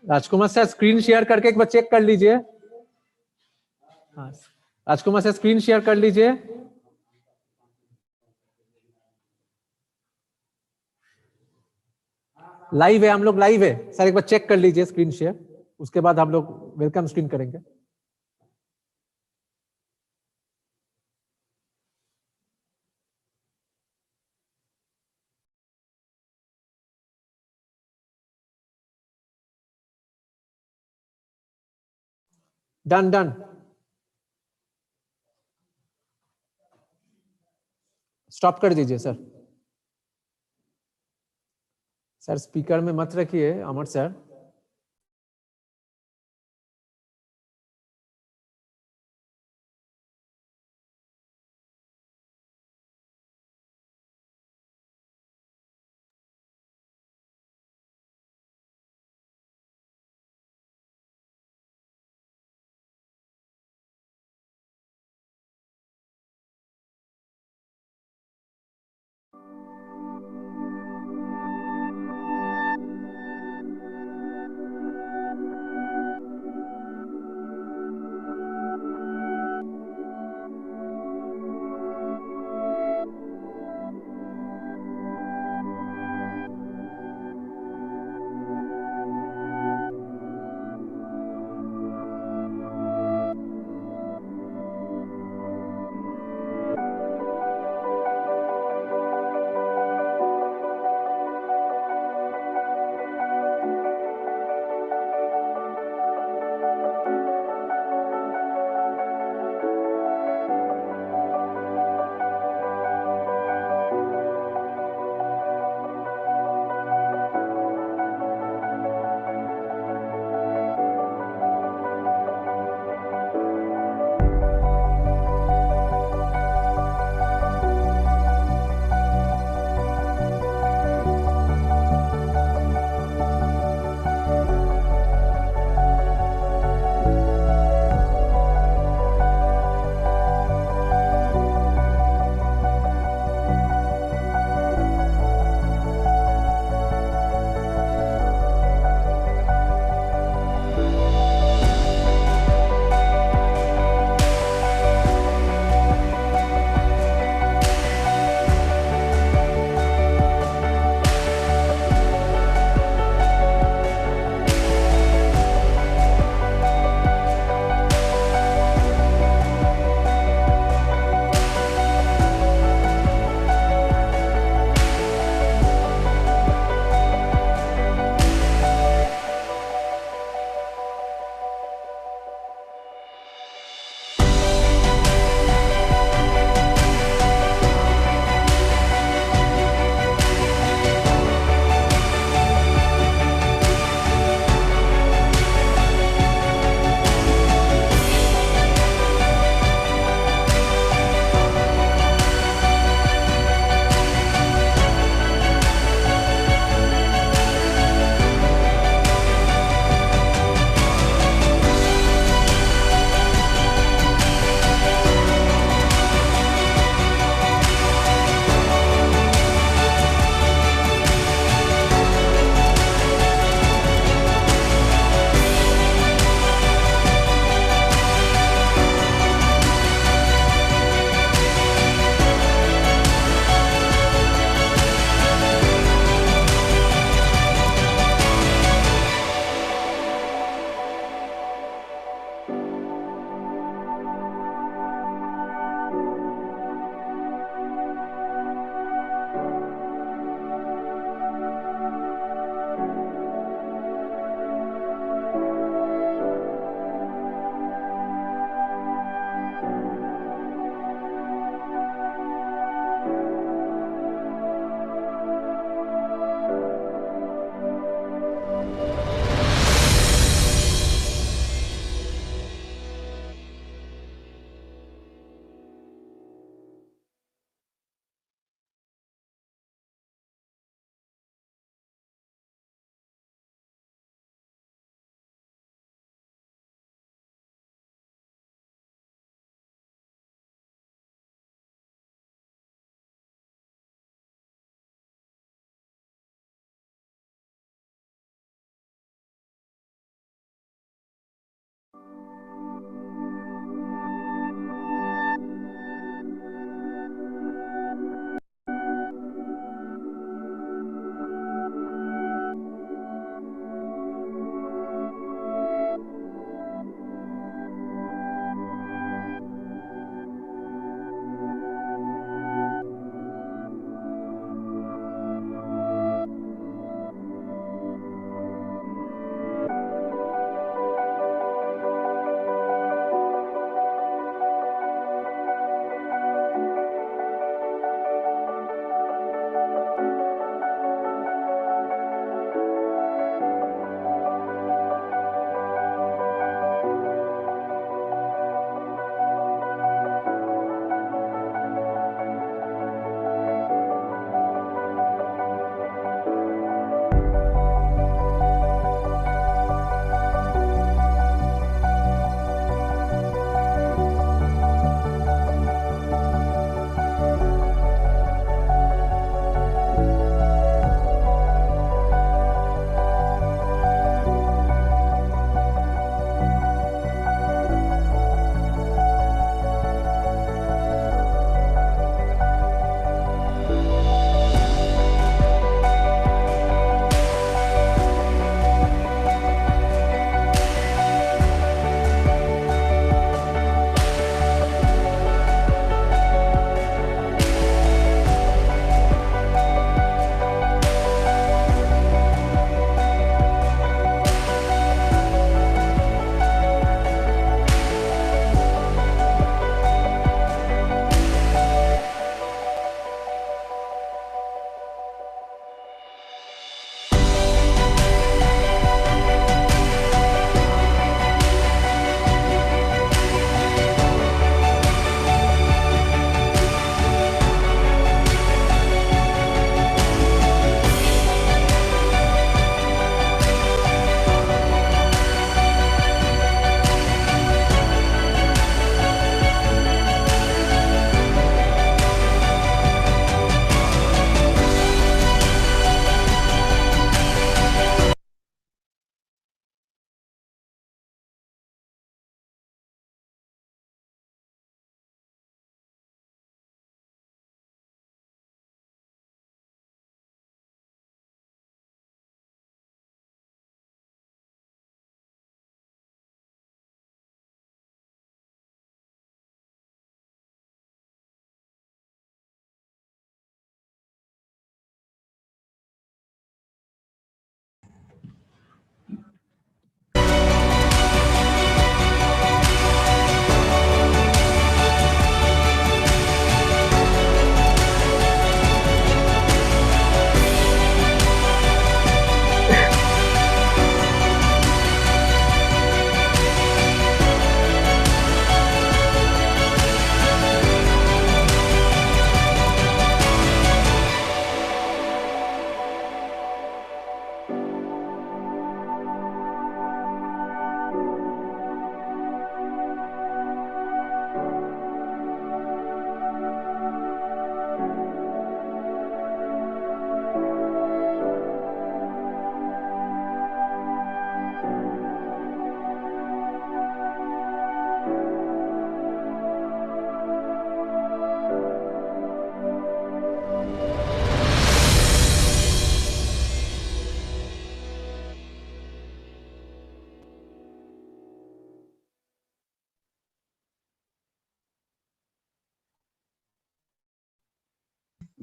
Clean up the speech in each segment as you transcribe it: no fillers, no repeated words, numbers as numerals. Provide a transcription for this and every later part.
राजकुमार sir screen share करके एक बार check कर लीजिए। हाँ, राजकुमार सर स्क्रीन शेयर कर लीजिए। लाइव है, हम लोग लाइव है सर, एक बार चेक कर लीजिए स्क्रीन शेयर, उसके बाद हम लोग वेलकम स्क्रीन करेंगे। डन डन, स्टॉप कर दीजिए सर। सर स्पीकर में मत रखिए अमर सर।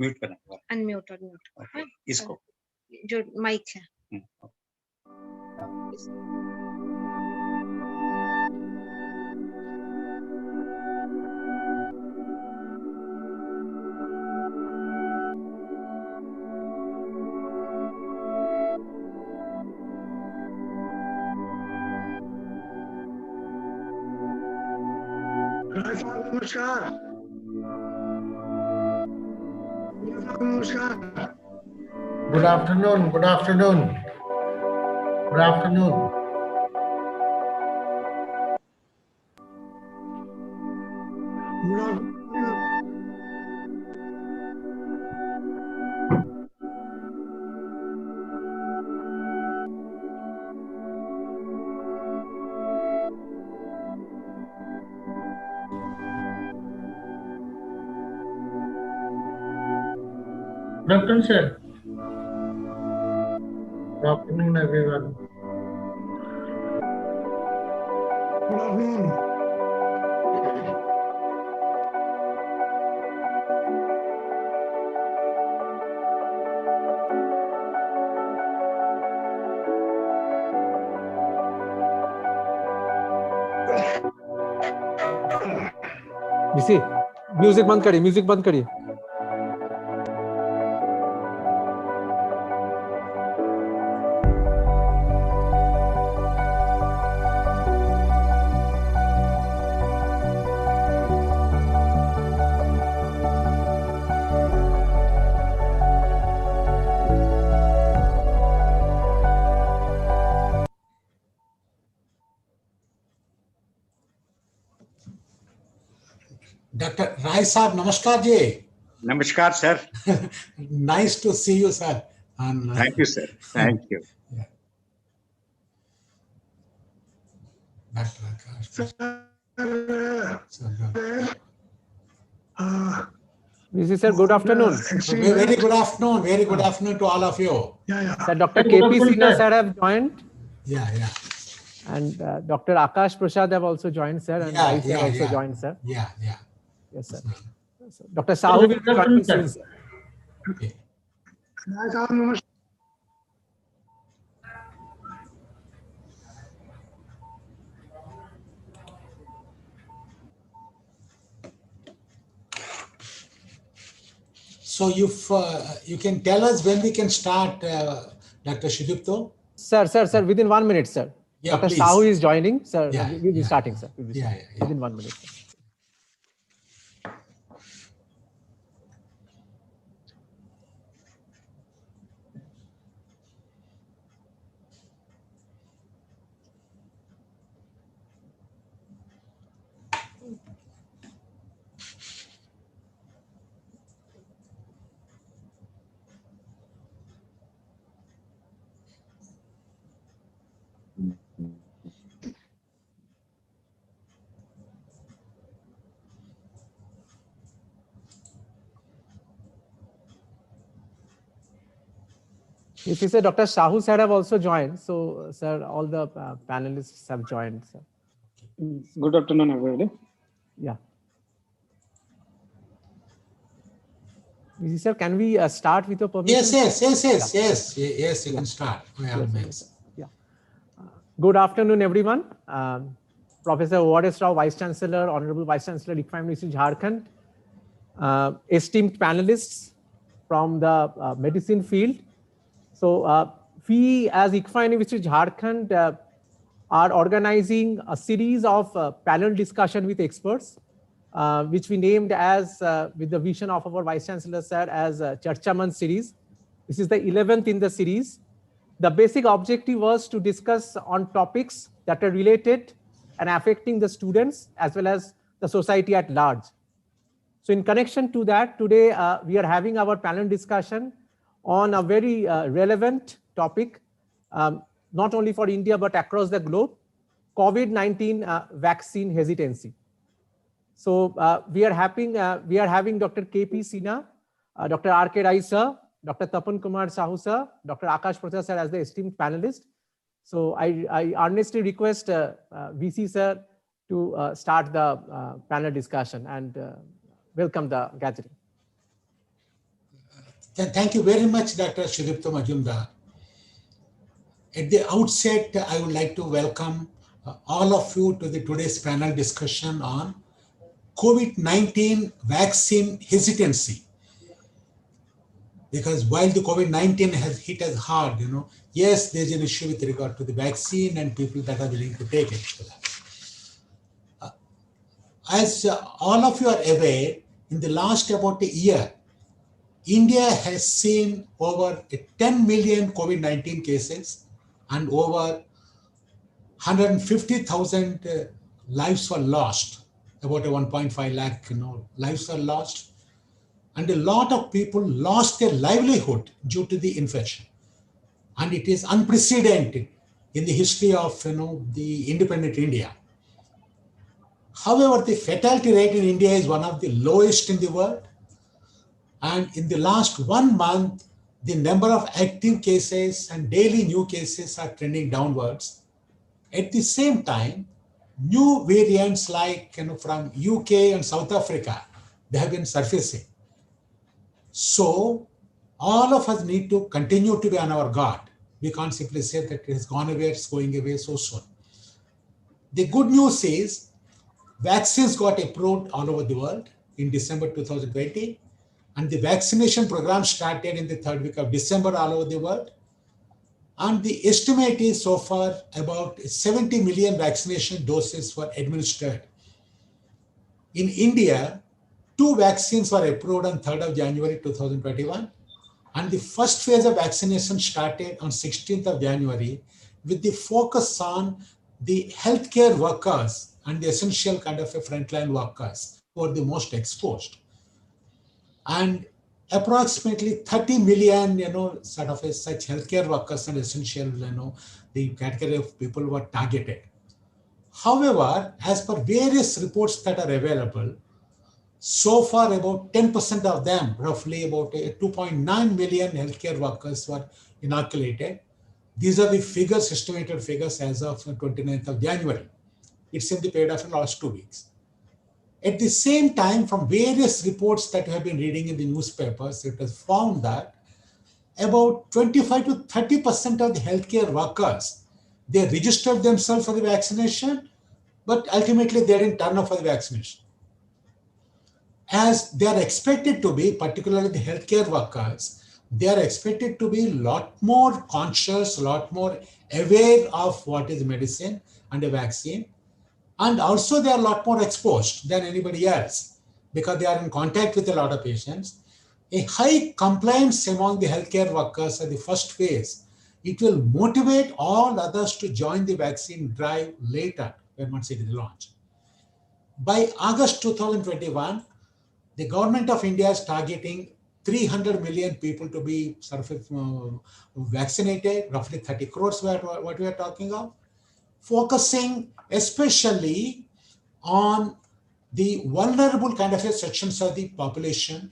म्यूट करना, अनम्यूट okay. इसको जो माइक है। नमस्कार। नमस्कार। Good afternoon. Good afternoon. Good afternoon. Good afternoon, sir. Good afternoon, everyone. Good afternoon. VC music बंद करिए, म्यूजिक बंद करिए। Dr. Rai Saab, namaskar ji. नमस्कार sir. Nice to see you, sir. And, thank you sir, thank you. Dr. Akash. VC sir, good afternoon. Very good afternoon. Very good afternoon to all of you. Yeah. Sir, Dr. KP Sinha sir have joined, Yeah. and Dr. Akash Prasad have also joined, sir, and Rai sir also joined, sir. Yeah. Yes, sir. Dr. Sahu will be joining soon, sir. Okay. So if you can tell us when we can start, Dr. Shidupto? Sir, within 1 minute, sir. Yeah, Dr. please. Sahu is joining, sir. Yeah, We'll be yeah. starting, sir. We'll be Yeah, starting. yeah. Within 1 minute, sir. If you say Dr. Sahu sir have also joined, so sir, all the panelists have joined, sir. Good afternoon, everybody. Yeah. Sir, can we start with your permission? Yes, you can start. Yeah. Good afternoon, everyone. Professor O.R.S. Rao, Vice Chancellor, Honorable Vice Chancellor, ICFA University, Jharkhand, esteemed panelists from the medicine field. So we as ICFA University, Jharkhand, are organizing a series of panel discussion with experts, which we named as, with the vision of our Vice Chancellor, sir, as Charcha Manch series. This is the 11th in the series. The basic objective was to discuss on topics that are related and affecting the students as well as the society at large. So in connection to that, today we are having our panel discussion on a very relevant topic, not only for India, but across the globe, COVID-19 vaccine hesitancy. So we are having Dr. KP Sinha, Dr. R.K. Rai sir, Dr. Tapan Kumar Sahu sir, Dr. Akash Prasad sir as the esteemed panelist. So I earnestly request VC sir to start the panel discussion and welcome the gathering. Thank you very much, Dr. Sudipta Majumdar. At the outset, I would like to welcome all of you to today's panel discussion on COVID-19 vaccine hesitancy. Because while the COVID-19 has hit us hard, yes, there's an issue with regard to the vaccine and people that are willing to take it. As all of you are aware, in the last about a year, India has seen over 10 million COVID-19 cases and over 150,000 lives were lost. About 1.5 lakh lives were lost. And a lot of people lost their livelihood due to the infection. And it is unprecedented in the history of the independent India. However, the fatality rate in India is one of the lowest in the world. And in the last 1 month, the number of active cases and daily new cases are trending downwards. At the same time, new variants like from UK and South Africa, they have been surfacing. So all of us need to continue to be on our guard. We can't simply say that it has gone away, it's going away so soon. The good news is vaccines got approved all over the world in December 2020, and the vaccination program started in the third week of December all over the world. And the estimate is so far about 70 million vaccination doses were administered. In India, 2 vaccines were approved on 3rd of January 2021, and the first phase of vaccination started on 16th of January with the focus on the healthcare workers and the essential kind of a frontline workers who are the most exposed. And approximately 30 million, sort of such healthcare workers and essential, the category of people were targeted. However, as per various reports that are available, so far about 10% of them, roughly about 2.9 million healthcare workers were inoculated. These are the figures, estimated figures as of 29th of January. It's in the period of the last 2 weeks. At the same time, from various reports that you have been reading in the newspapers, it was found that about 25 to 30% of the healthcare workers, they registered themselves for the vaccination, but ultimately they didn't turn up for the vaccination. As they are expected to be, particularly the healthcare workers, they are expected to be a lot more conscious, a lot more aware of what is medicine and a vaccine. And also they are a lot more exposed than anybody else because they are in contact with a lot of patients. A high compliance among the healthcare workers at the first phase, it will motivate all others to join the vaccine drive later when once it is launched. By August 2021, the government of India is targeting 300 million people to be sort of vaccinated, roughly 30 crores what we are talking of, focusing especially on the vulnerable kind of sections of the population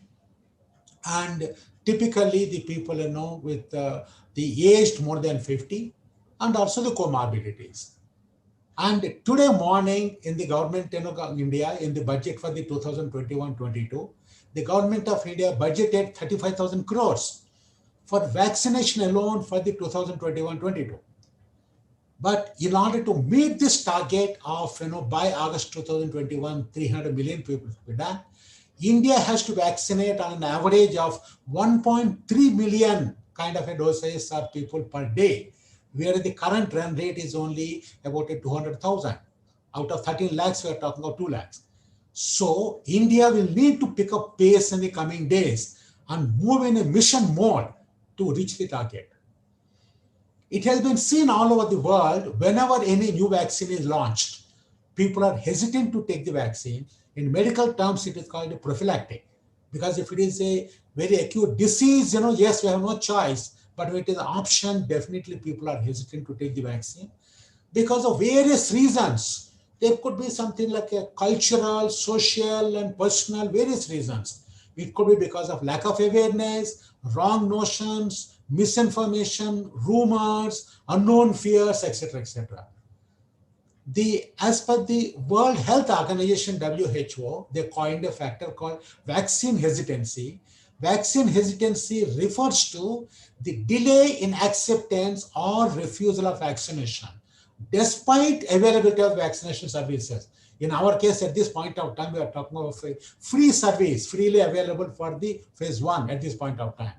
and typically the people with the aged more than 50 and also the comorbidities. And today morning in the government of India, in the budget for the 2021-22, the government of India budgeted 35,000 crores for vaccination alone for the 2021-22. But in order to meet this target of, by August 2021, 300 million people to be done, India has to vaccinate on an average of 1.3 million kind of a doses of people per day, where the current run rate is only about 200,000. Out of 13 lakhs, we are talking about 2 lakhs. So India will need to pick up pace in the coming days and move in a mission mode to reach the target. It has been seen all over the world, whenever any new vaccine is launched, people are hesitant to take the vaccine. In medical terms, it is called a prophylactic. Because if it is a very acute disease, yes, we have no choice. But if it is an option, definitely people are hesitant to take the vaccine. Because of various reasons. There could be something like a cultural, social, and personal, various reasons. It could be because of lack of awareness, wrong notions, misinformation, rumors, unknown fears, etc., etc. As per the World Health Organization, WHO, they coined a factor called vaccine hesitancy, Vaccine hesitancy refers to the delay in acceptance or refusal of vaccination, despite availability of vaccination services. In our case, at this point of time, we are talking of a free service, freely available for the phase 1 at this point of time.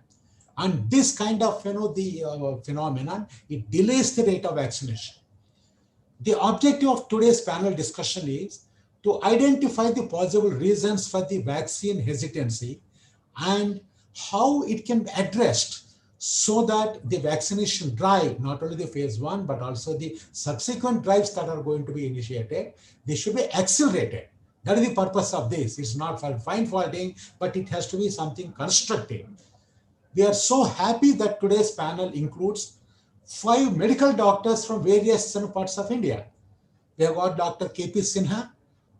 And this kind of phenomenon, it delays the rate of vaccination. The objective of today's panel discussion is to identify the possible reasons for the vaccine hesitancy and how it can be addressed so that the vaccination drive, not only the phase 1, but also the subsequent drives that are going to be initiated, they should be accelerated. That is the purpose of this. It's not for fine faulting, but it has to be something constructive. We are so happy that today's panel includes 5 medical doctors from various parts of India. We have got Dr. K.P. Sinha,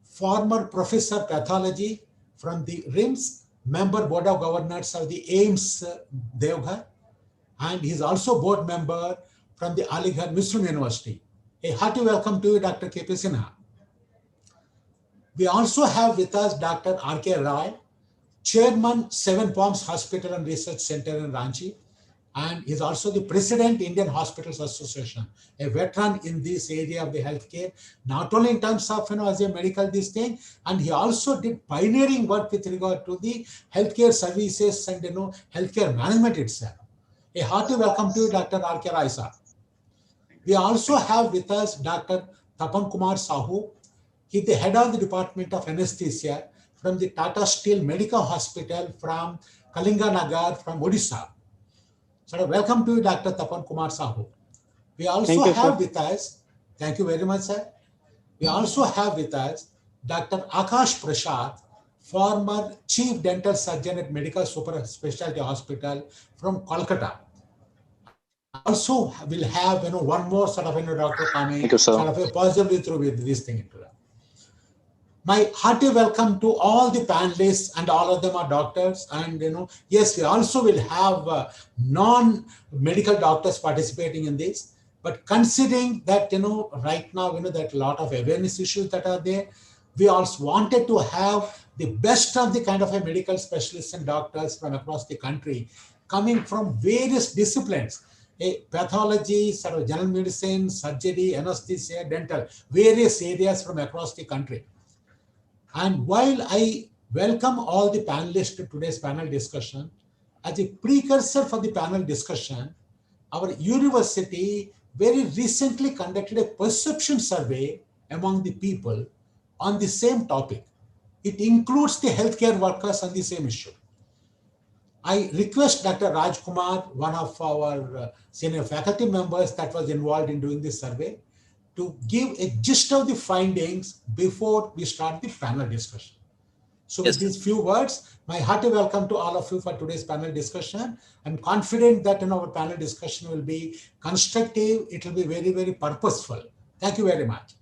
former professor pathology from the RIMS, member board of governors of the AIMS Devghar, and he's also board member from the Aligarh Muslim University. A hearty welcome to you, Dr. K.P. Sinha. We also have with us Dr. R.K. Roy, chairman, Seven Palms Hospital and Research Center in Ranchi, and he's also the president, Indian Hospitals Association, a veteran in this area of the healthcare, not only in terms of, as a medical this thing, and he also did pioneering work with regard to the healthcare services and, healthcare management itself. A hearty welcome to you, Dr. R.K. Roy, sir. We also have with us Dr. Tapan Kumar Sahu. He's the head of the Department of Anesthesia from the Tata Steel Medical Hospital from Kalinganagar from Odisha. So welcome to you, Dr. Tapan Kumar Sahu. We also have with us, thank you very much, sir. We also have with us Dr. Akash Prasad, former Chief Dental Surgeon at Medical Super Specialty Hospital from Kolkata. Also will have one more doctor coming, possibly through with this thing into that. My hearty welcome to all the panelists, and all of them are doctors. And yes, we also will have non-medical doctors participating in this. But considering that right now that a lot of awareness issues that are there, we also wanted to have the best of the kind of a medical specialists and doctors from across the country, coming from various disciplines. Pathology, general medicine, surgery, anesthesia, dental, various areas from across the country. And while I welcome all the panelists to today's panel discussion, as a precursor for the panel discussion, our university very recently conducted a perception survey among the people on the same topic. It includes the healthcare workers on the same issue. I request Dr. Raj Kumar, one of our senior faculty members that was involved in doing this survey, to give a gist of the findings before we start the panel discussion. So with these few words, my hearty welcome to all of you for today's panel discussion. I'm confident that our panel discussion will be constructive. It will be very, very purposeful. Thank you very much.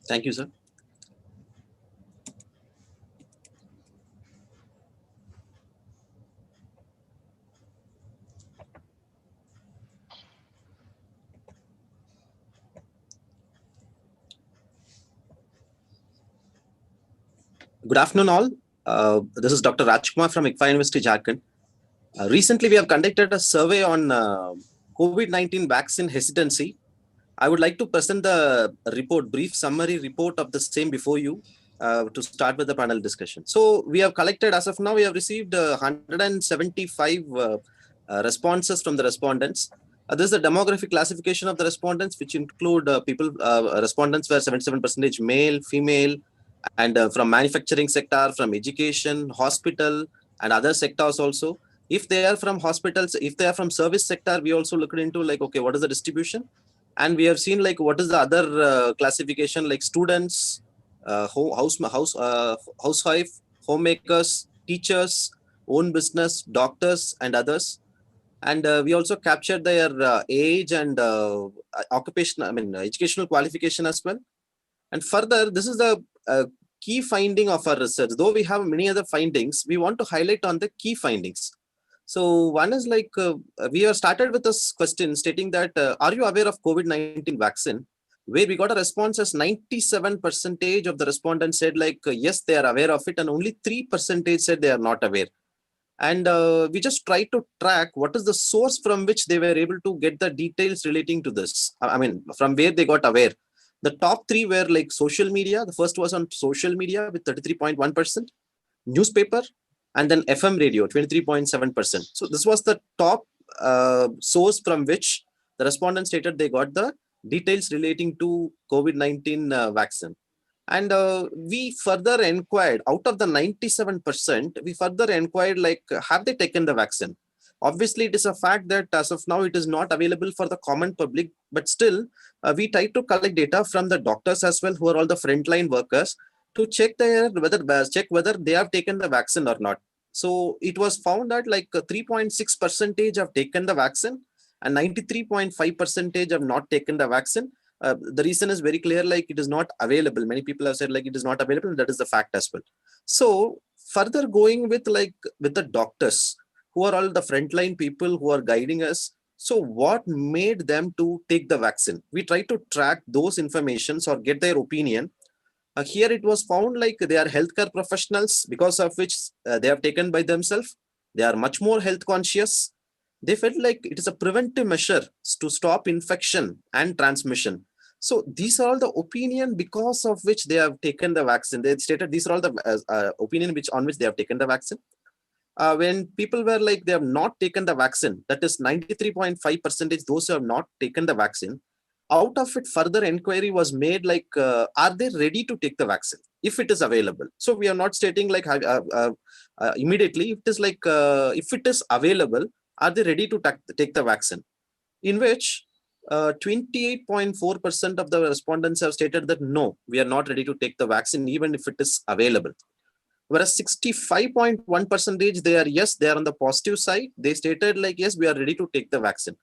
Thank you, sir. Good afternoon, all. This is Dr. Rajkumar from ICFA University, Jharkhand. Recently, we have conducted a survey on COVID-19 vaccine hesitancy. I would like to present the report, brief summary report of the same before you to start with the panel discussion. So we have collected, as of now, we have received 175 responses from the respondents. This is a demographic classification of the respondents, which include respondents were 77% male, female, and from manufacturing sector, from education, hospital, and other sectors also. If they are from hospitals, if they are from service sector, we also looked into okay, what is the distribution? And we have seen what is the other classification, like students, housewife, homemakers, teachers, own business, doctors, and others. And we also captured their age and educational qualification as well. And further, this is the key finding of our research. Though we have many other findings, we want to highlight on the key findings. So one is we have started with this question stating that, are you aware of COVID-19 vaccine? Where we got a response as 97% of the respondents said yes, they are aware of it, and only 3% said they are not aware. And we just try to track what is the source from which they were able to get the details relating to this. I mean, from where they got aware. The top three were like social media. The first was on social media with 33.1%, newspaper, and then FM radio, 23.7%. So this was the top source from which the respondents stated they got the details relating to COVID-19 vaccine. And we further inquired, out of the 97%, we further inquired, like, have they taken the vaccine? Obviously, it is a fact that as of now, it is not available for the common public, but still, we try to collect data from the doctors as well, who are all the frontline workers, to check whether they have taken the vaccine or not. So it was found that like 3.6% have taken the vaccine and 93.5% have not taken the vaccine. The reason is very clear, like it is not available. Many people have said like it is not available, and that is the fact as well. So further going with the doctors, who are all the frontline people who are guiding us. So what made them to take the vaccine? We try to track those informations or get their opinion. Here it was found like they are healthcare professionals, because of which they have taken by themselves. They are much more health conscious. They felt like it is a preventive measure to stop infection and transmission. So these are all the opinion because of which they have taken the vaccine. They stated these are all the opinion on which they have taken the vaccine. When people were like they have not taken the vaccine, that is 93.5%, those who have not taken the vaccine, out of it further inquiry was made, like are they ready to take the vaccine if it is available? So we are not stating like immediately. It is like if it is available, are they ready to take the vaccine? In which 28.4% of the respondents have stated that no, we are not ready to take the vaccine even if it is available. Whereas 65.1%, they are on the positive side. They stated like, yes, we are ready to take the vaccine.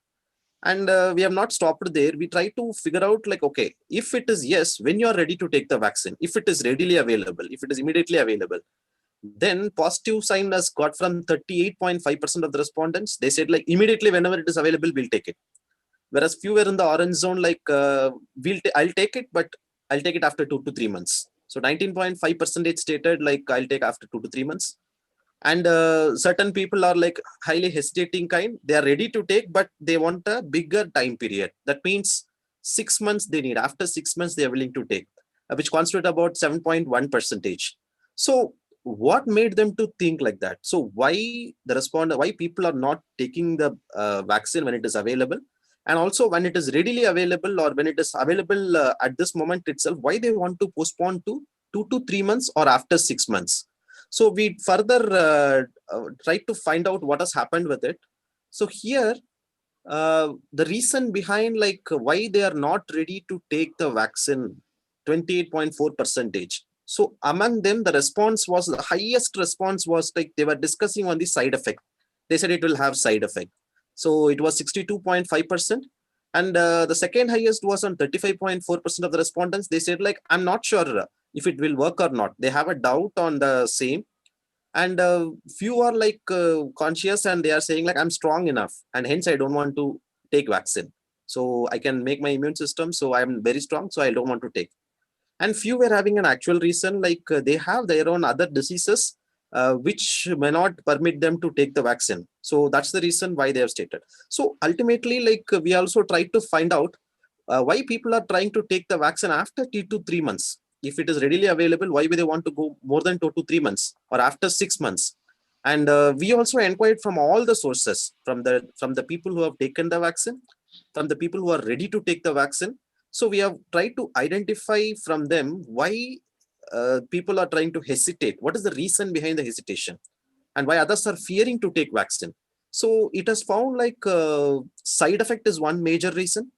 And we have not stopped there. We try to figure out like, okay, if it is yes, when you are ready to take the vaccine, if it is readily available, if it is immediately available, then positive sign has got from 38.5% of the respondents. They said like immediately whenever it is available, we'll take it. Whereas few were in the orange zone, like I'll take it, but I'll take it after 2 to 3 months. So 19.5% stated like I'll take after 2 to 3 months. And certain people are like highly hesitating kind. They are ready to take, but they want a bigger time period. That means 6 months they need. After 6 months, they are willing to take, which constitute about 7.1%. So what made them to think like that? So why people are not taking the vaccine when it is available? And also when it is readily available, or when it is available at this moment itself, why they want to postpone to 2 to 3 months or after 6 months? So we further try to find out what has happened with it. So here, the reason behind like why they are not ready to take the vaccine, 28.4%. So among them, the highest response was like they were discussing on the side effect. They said it will have side effect. So it was 62.5%. And the second highest was on 35.4% of the respondents. They said like, I'm not sure if it will work or not. They have a doubt on the same. And few are like conscious, and they are saying like, I'm strong enough and hence I don't want to take vaccine. So I can make my immune system. So I'm very strong. So I don't want to take. And few were having an actual reason, like they have their own other diseases, which may not permit them to take the vaccine. So that's the reason why they have stated. So ultimately, like we also try to find out why people are trying to take the vaccine after 2 to 3 months. If it is readily available, why would they want to go more than 2 to 3 months or after 6 months? And we also inquired from all the sources, from the people who have taken the vaccine, from the people who are ready to take the vaccine. So we have tried to identify from them why people are trying to hesitate. What is the reason behind the hesitation, and why others are fearing to take vaccine? So it has found like side effect is one major reason,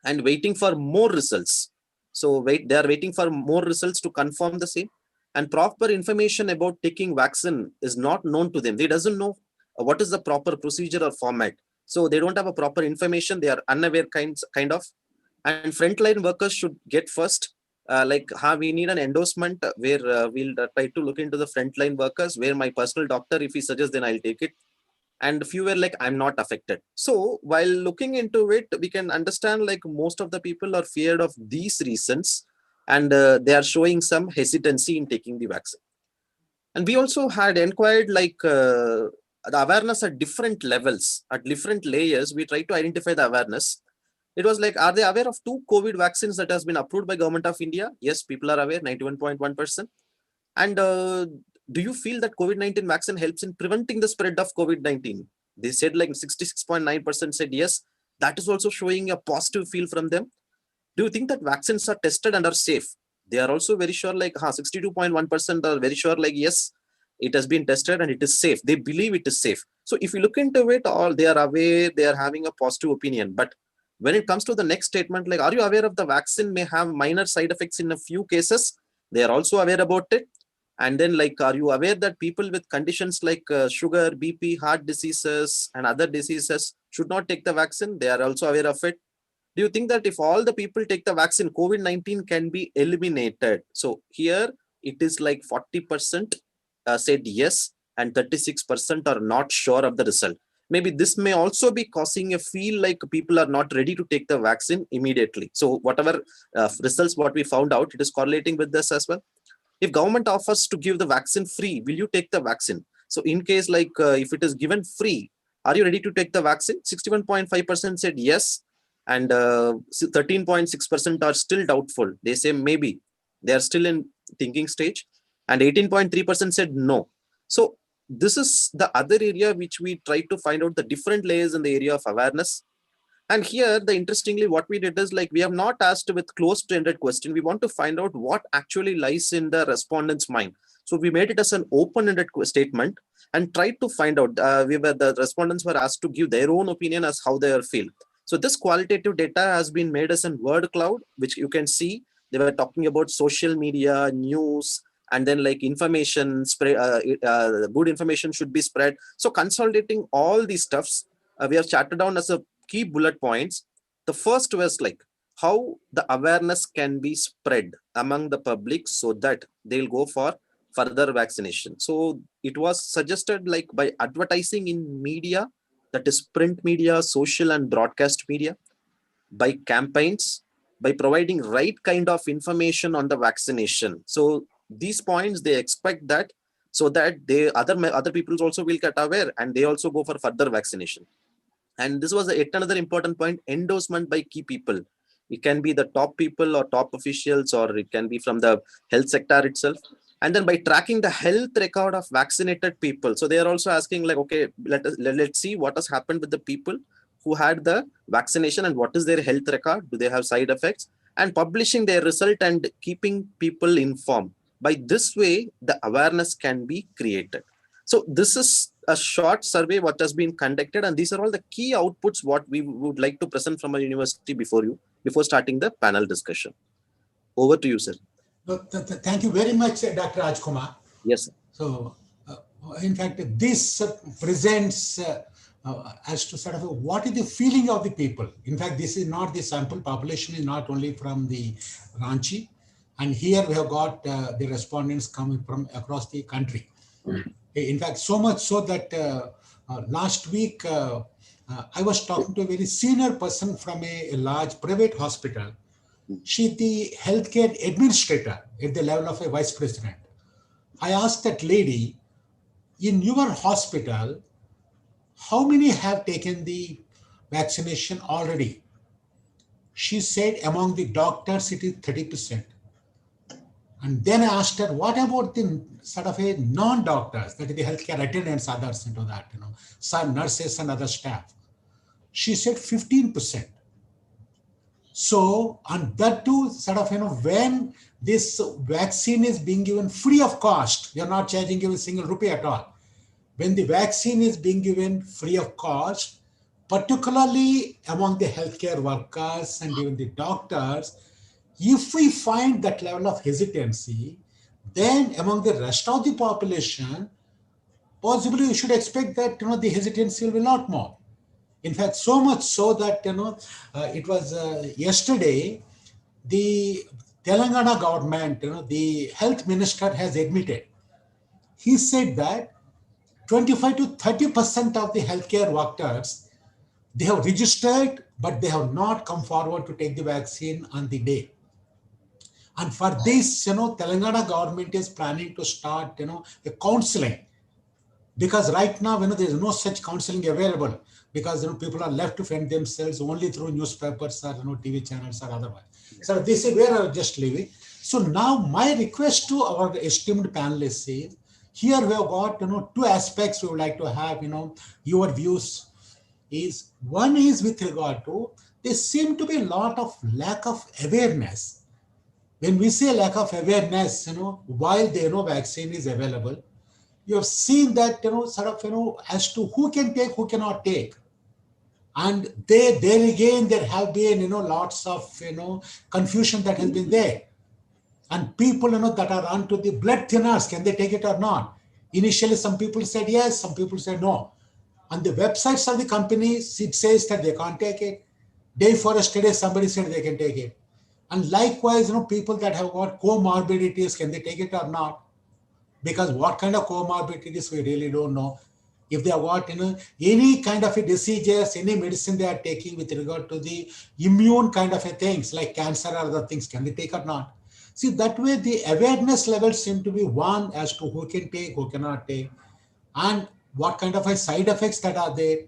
and waiting for more results. So they are waiting for more results to confirm the same. And proper information about taking vaccine is not known to them. They doesn't know what is the proper procedure or format. So they don't have a proper information. They are unaware kind of. And frontline workers should get first. We need an endorsement where we'll try to look into the frontline workers, where my personal doctor, if he suggests, then I'll take it. And few were like, I'm not affected. So while looking into it, we can understand like most of the people are feared of these reasons, and they are showing some hesitancy in taking the vaccine. And we also had inquired the awareness at different levels, at different layers. We tried to identify the awareness. It was like, are they aware of 2 COVID vaccines that has been approved by Government of India? Yes, people are aware, 91.1%. And do you feel that COVID-19 vaccine helps in preventing the spread of COVID-19? They said like 66.9% said yes. That is also showing a positive feel from them. Do you think that vaccines are tested and are safe? They are also very sure, like 62.1% are very sure, like yes, it has been tested and it is safe. They believe it is safe. So if you look into it, all they are aware, they are having a positive opinion. But when it comes to the next statement, like, are you aware of the vaccine may have minor side effects in a few cases? They are also aware about it. And then, like, are you aware that people with conditions like sugar, BP, heart diseases, and other diseases should not take the vaccine? They are also aware of it. Do you think that if all the people take the vaccine, COVID-19 can be eliminated? So here it is like 40% said yes, and 36% are not sure of the result. Maybe this may also be causing a feel like people are not ready to take the vaccine immediately. So whatever results what we found out, it is correlating with this as well. If government offers to give the vaccine free, will you take the vaccine? So in case like if it is given free, are you ready to take the vaccine? 61.5% said yes, and 13.6% are still doubtful. They say maybe. They are still in thinking stage, and 18.3% said no. So this is the other area which we try to find out the different layers in the area of awareness. And here, the interestingly, what we did is like we have not asked with closed-ended question. We want to find out what actually lies in the respondent's mind. So we made it as an open-ended statement and tried to find out. The respondents were asked to give their own opinion as how they feel. So this qualitative data has been made as a word cloud, which you can see. They were talking about social media, news, and then like information spread. Good information should be spread. So consolidating all these stuffs, we have charted down as a key bullet points. The first was like how the awareness can be spread among the public so that they'll go for further vaccination. So it was suggested like by advertising in media, that is print media, social and broadcast media, by campaigns, by providing right kind of information on the vaccination. So these points they expect that, so that they other people also will get aware and they also go for further vaccination. And this was yet another important point, endorsement by key people. It can be the top people or top officials, or it can be from the health sector itself. And then by tracking the health record of vaccinated people. So they are also asking like, okay, let's see what has happened with the people who had the vaccination and what is their health record. Do they have side effects? And publishing their result and keeping people informed. By this way, the awareness can be created. So this is a short survey what has been conducted, and these are all the key outputs what we would like to present from our university before starting the panel discussion. Over to you, sir. Thank you very much, Dr. Rajkumar. Yes, sir. So, in fact, this presents as to sort of what is the feeling of the people. In fact, this is not the sample population, is not only from the Ranchi, and here we have got the respondents coming from across the country. In fact, so much so that last week I was talking to a very senior person from a large private hospital. She's the healthcare administrator at the level of a vice president. I asked that lady, in your hospital, how many have taken the vaccination already? She said among the doctors, it is 30%. And then I asked her, what about the sort of a non-doctors, that is the healthcare attendants, others into that, some nurses and other staff? She said 15%. So, and that too, sort of, when this vaccine is being given free of cost, you're not charging you a single rupee at all. When the vaccine is being given free of cost, particularly among the healthcare workers and even the doctors, if we find that level of hesitancy, then among the rest of the population, possibly you should expect that the hesitancy will be a lot more. In fact, so much so that it was yesterday, the Telangana government, the health minister has admitted. He said that 25 to 30% of the healthcare workers, they have registered, but they have not come forward to take the vaccine on the day. And for this, Telangana government is planning to start, a counseling. Because right now, there is no such counseling available, because people are left to fend themselves only through newspapers or TV channels or otherwise. So this is where I'll just leave it. So now my request to our esteemed panelists is, here we have got two aspects we would like to have your views. Is one is with regard to, there seem to be a lot of lack of awareness. When we say lack of awareness, while they know vaccine is available, you have seen that, as to who can take, who cannot take. And there again, there have been, lots of, confusion that has been there. And people, that are onto the blood thinners, can they take it or not? Initially, some people said yes, some people said no. On the websites of the companies, it says that they can't take it. Day for yesterday, somebody said they can take it. And likewise, people that have got comorbidities, can they take it or not? Because what kind of comorbidities, we really don't know. If they have got any kind of a diseases, any medicine they are taking with regard to the immune kind of a things like cancer or other things, can they take or not? See, that way the awareness levels seem to be one as to who can take, who cannot take, and what kind of a side effects that are there.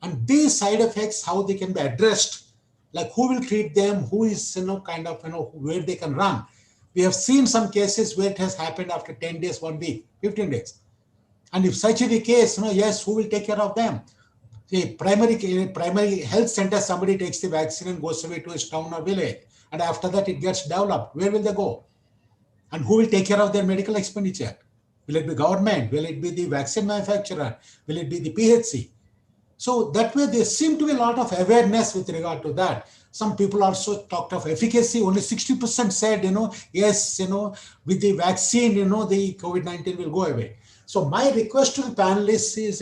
And these side effects, how they can be addressed, like who will treat them, who is, where they can run. We have seen some cases where it has happened after 10 days, 1 week, 15 days. And if such is the case, yes, who will take care of them? See, primary health center, somebody takes the vaccine and goes away to his town or village. And after that, it gets developed. Where will they go? And who will take care of their medical expenditure? Will it be government? Will it be the vaccine manufacturer? Will it be the PHC? So that way, there seem to be a lot of awareness with regard to that. Some people also talked of efficacy. Only 60% said, yes, with the vaccine, the COVID-19 will go away. So my request to the panelists is,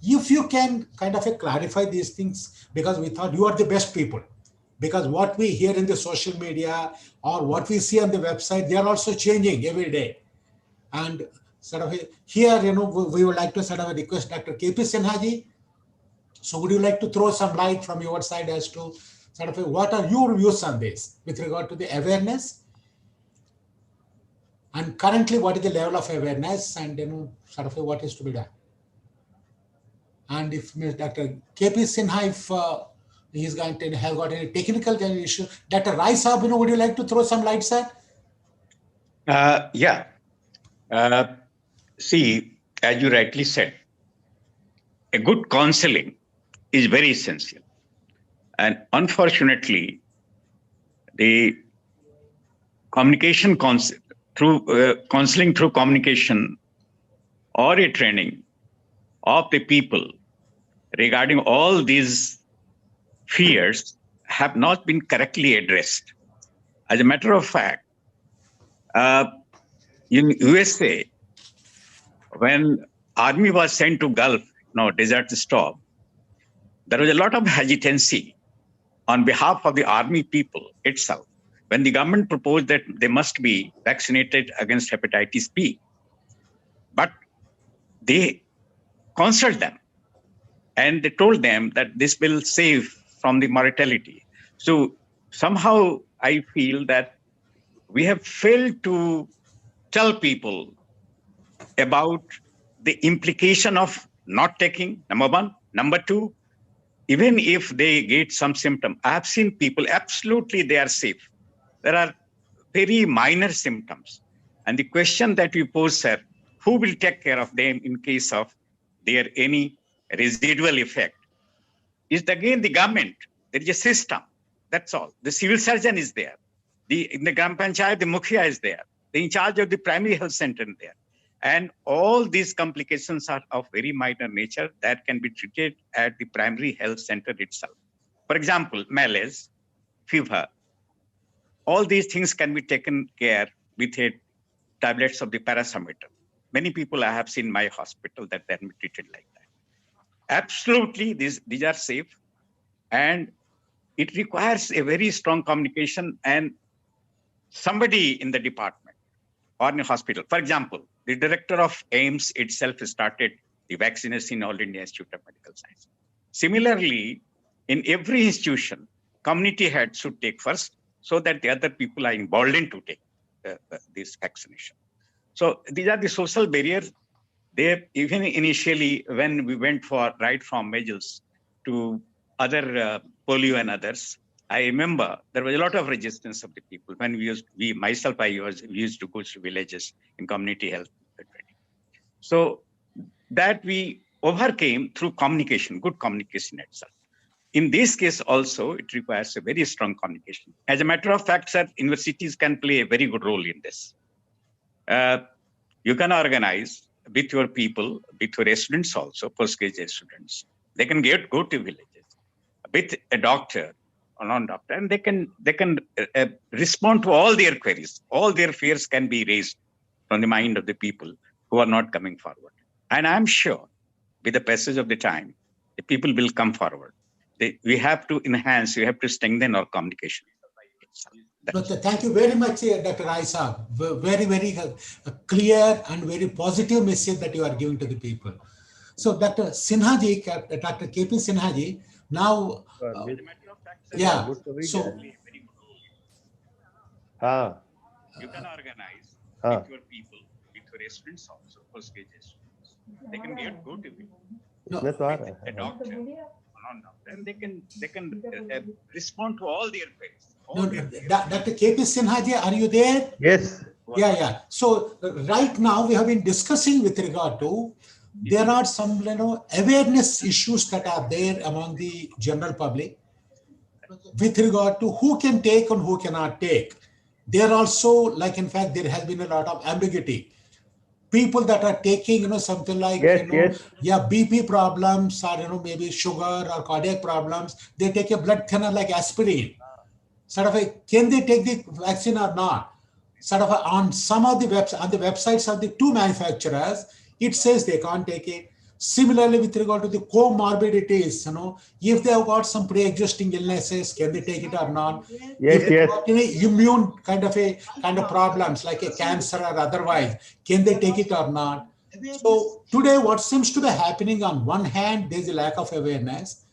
if you can kind of clarify these things, because we thought you are the best people. Because what we hear in the social media or what we see on the website, they are also changing every day. And sort of here, we would like to sort of request Dr. KP Sinha ji. So would you like to throw some light from your side as to sort of what are your views on this with regard to the awareness? And currently, what is the level of awareness and sort of what is to be done? And if Dr. KP Sinha, if he's going to have got any technical issue, Dr. Rai Saab, would you like to throw some light, sir? Yeah. See, as you rightly said, a good counseling is very essential. And unfortunately, the communication through counseling through communication or a training of the people regarding all these fears have not been correctly addressed. As a matter of fact, in USA, when army was sent to Gulf, desert storm, there was a lot of hesitancy on behalf of the army people itself when the government proposed that they must be vaccinated against hepatitis B. But they counseled them and they told them that this will save from the mortality. So somehow I feel that we have failed to tell people about the implication of not taking, number one. Number two, even if they get some symptom, I have seen people, absolutely they are safe. There are very minor symptoms. And the question that you pose, sir, who will take care of them in case of there any residual effect? Is again the government. There is a system. That's all. The civil surgeon is there. In the Gram Panchayat, the Mukhya is there. The in charge of the primary health center is there. And all these complications are of very minor nature that can be treated at the primary health center itself. For example, malaise, fever, all these things can be taken care with tablets of the paracetamol. Many people I have seen in my hospital that they are treated like that. Absolutely, these are safe, and it requires a very strong communication and somebody in the department or in a hospital. For example, the director of AIMS itself started the vaccination in All India Institute of Medical Science. Similarly, in every institution, community head should take first so that the other people are emboldened to take. this vaccination. So these are the social barriers. They even initially, when we went for right from measles to other polio and others, I remember there was a lot of resistance of the people when we used to go to villages in community health. So that we overcame through communication, good communication itself. In this case also, it requires a very strong communication. As a matter of fact, sir, universities can play a very good role in this. You can organize with your people, with your students also, postgraduate students. They can go to villages with a doctor or non-doctor, and they can respond to all their queries. All their fears can be raised from the mind of the people who are not coming forward. And I'm sure with the passage of the time, the people will come forward. We have to enhance, we have to strengthen our communication. Thank you very much, Dr. Raisa. Very, very clear and very positive message that you are giving to the people. So, Dr. Sinhaji, Dr. KP Sinhaji, now, yeah, so you can organize with your people, with your students also, postgraduate students. They can go to a doctor, and they can respond to all their queries. Dr. KP Sinhaji, are you there? Yes. Yeah. So right now we have been discussing with regard to there are some awareness issues that are there among the general public with regard to who can take and who cannot take. There also, like in fact, there has been a lot of ambiguity. People that are taking, something like, BP problems or, maybe sugar or cardiac problems, they take a blood thinner like aspirin. Can they take the vaccine or not? On some of the websites of the two manufacturers, it says they can't take it. Similarly, with regard to the comorbidities, if they have got some pre-existing illnesses, can they take it or not? If they have got any immune kind of problems like a cancer or otherwise, can they take it or not? So today, what seems to be happening on one hand, there is a lack of awareness,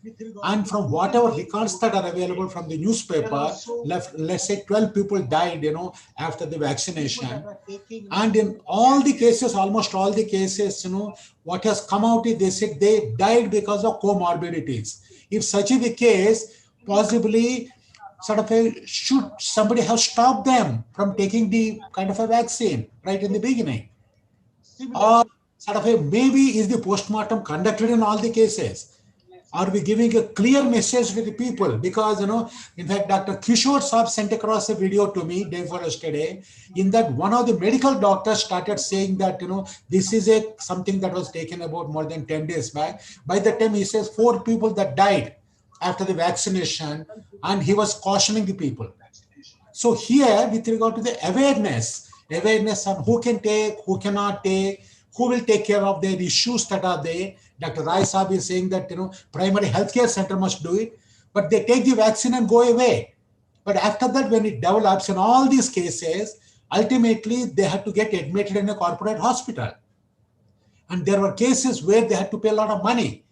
and from whatever records that are available from the newspaper, let's say 12 people died, after the vaccination, and in all the cases, almost all the cases, what has come out is they said they died because of comorbidities. If such is the case, possibly should somebody have stopped them from taking the kind of a vaccine right in the beginning? Or maybe is the postmortem conducted in all the cases? Are we giving a clear message to the people? Because, in fact, Dr. Kishore Saab sent across a video to me day before yesterday, in that one of the medical doctors started saying that, this is something that was taken about more than 10 days back. By the time he says 4 people that died after the vaccination, and he was cautioning the people. So here, with regard to the awareness on who can take, who cannot take, who will take care of their issues that are there. Dr. Rai Saab is saying that, primary healthcare center must do it, but they take the vaccine and go away. But after that, when it develops in all these cases, ultimately they had to get admitted in a corporate hospital. And there were cases where they had to pay a lot of money.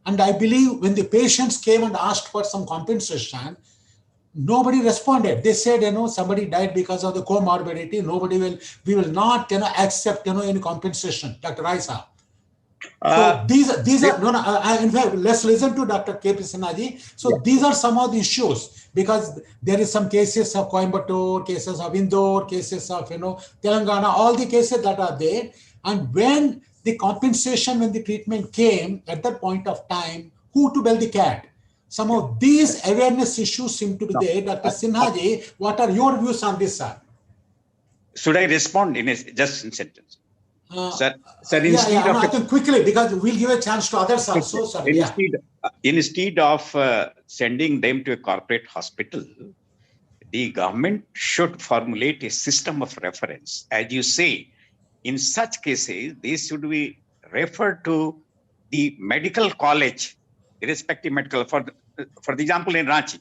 And I believe when the patients came and asked for some compensation, nobody responded. They said, somebody died because of the comorbidity. We will not, accept, any compensation. Dr. Raisa. So these are in fact, let's listen to Dr. KP Sinhaji. So these are some of the issues, because there is some cases of Coimbatore, cases of Indore, cases of, Telangana, all the cases that are there. And when the compensation, when the treatment came at that point of time, who to bail the cat? Some of these awareness issues seem to be there. Dr. Sinhaji, what are your views on this, sir? Should I respond in just in sentence? Sir, I think quickly, because we'll give a chance to others also. Sir. Instead of sending them to a corporate hospital, the government should formulate a system of reference. As you say, in such cases, they should be referred to the medical college, the respective medical. For the example, in Ranchi,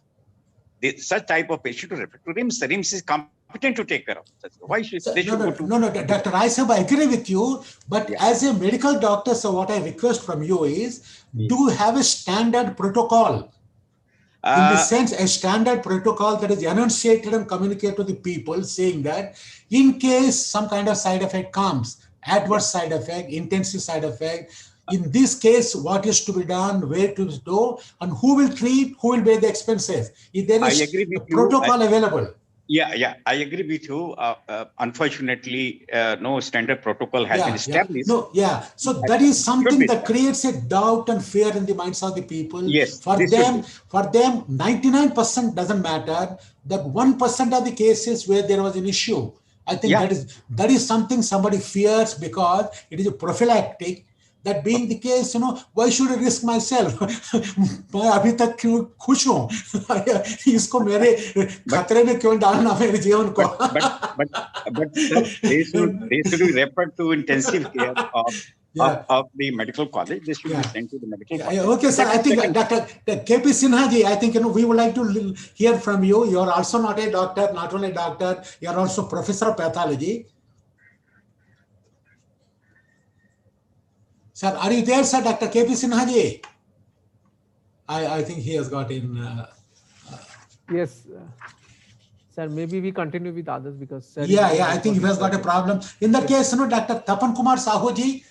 such type of patient to refer to RIMS. The RIMS is competent to take care of. Why should they should go to? No, Dr. Raisa, I agree with you. But as a medical doctor, so what I request from you is, do you have a standard protocol? In the sense, a standard protocol that is enunciated and communicated to the people, saying that in case some kind of side effect comes, adverse side effect, intensive side effect, in this case, what is to be done, where to go, and who will treat, who will bear the expenses. If there is a protocol available. Yeah, I agree with you. Unfortunately, no standard protocol has been established. So that is something that creates a doubt and fear in the minds of the people. Yes. For them, 99% doesn't matter. That 1% of the cases where there was an issue, I think that is something somebody fears because it is a prophylactic. That being the case, why should I risk myself? मैं अभी तक क्यों खुश हूँ? इसको मेरे खतरे में क्यों डालना मेरे जीवन को? But they should be referred to intensive care of the medical college. They should be sent to the medical college. Okay, sir. I think Dr. KP Sinha ji, I think we would like to hear from you. You are also not a doctor, not only a doctor, you are also professor of pathology. Sir, are you there, sir, Dr. KP Sinha ji? I think he has got in. Yes, sir. Maybe we continue with others because. Sir, I think he has got a problem. In that case, Dr. Tapan Kumar Sahu ji,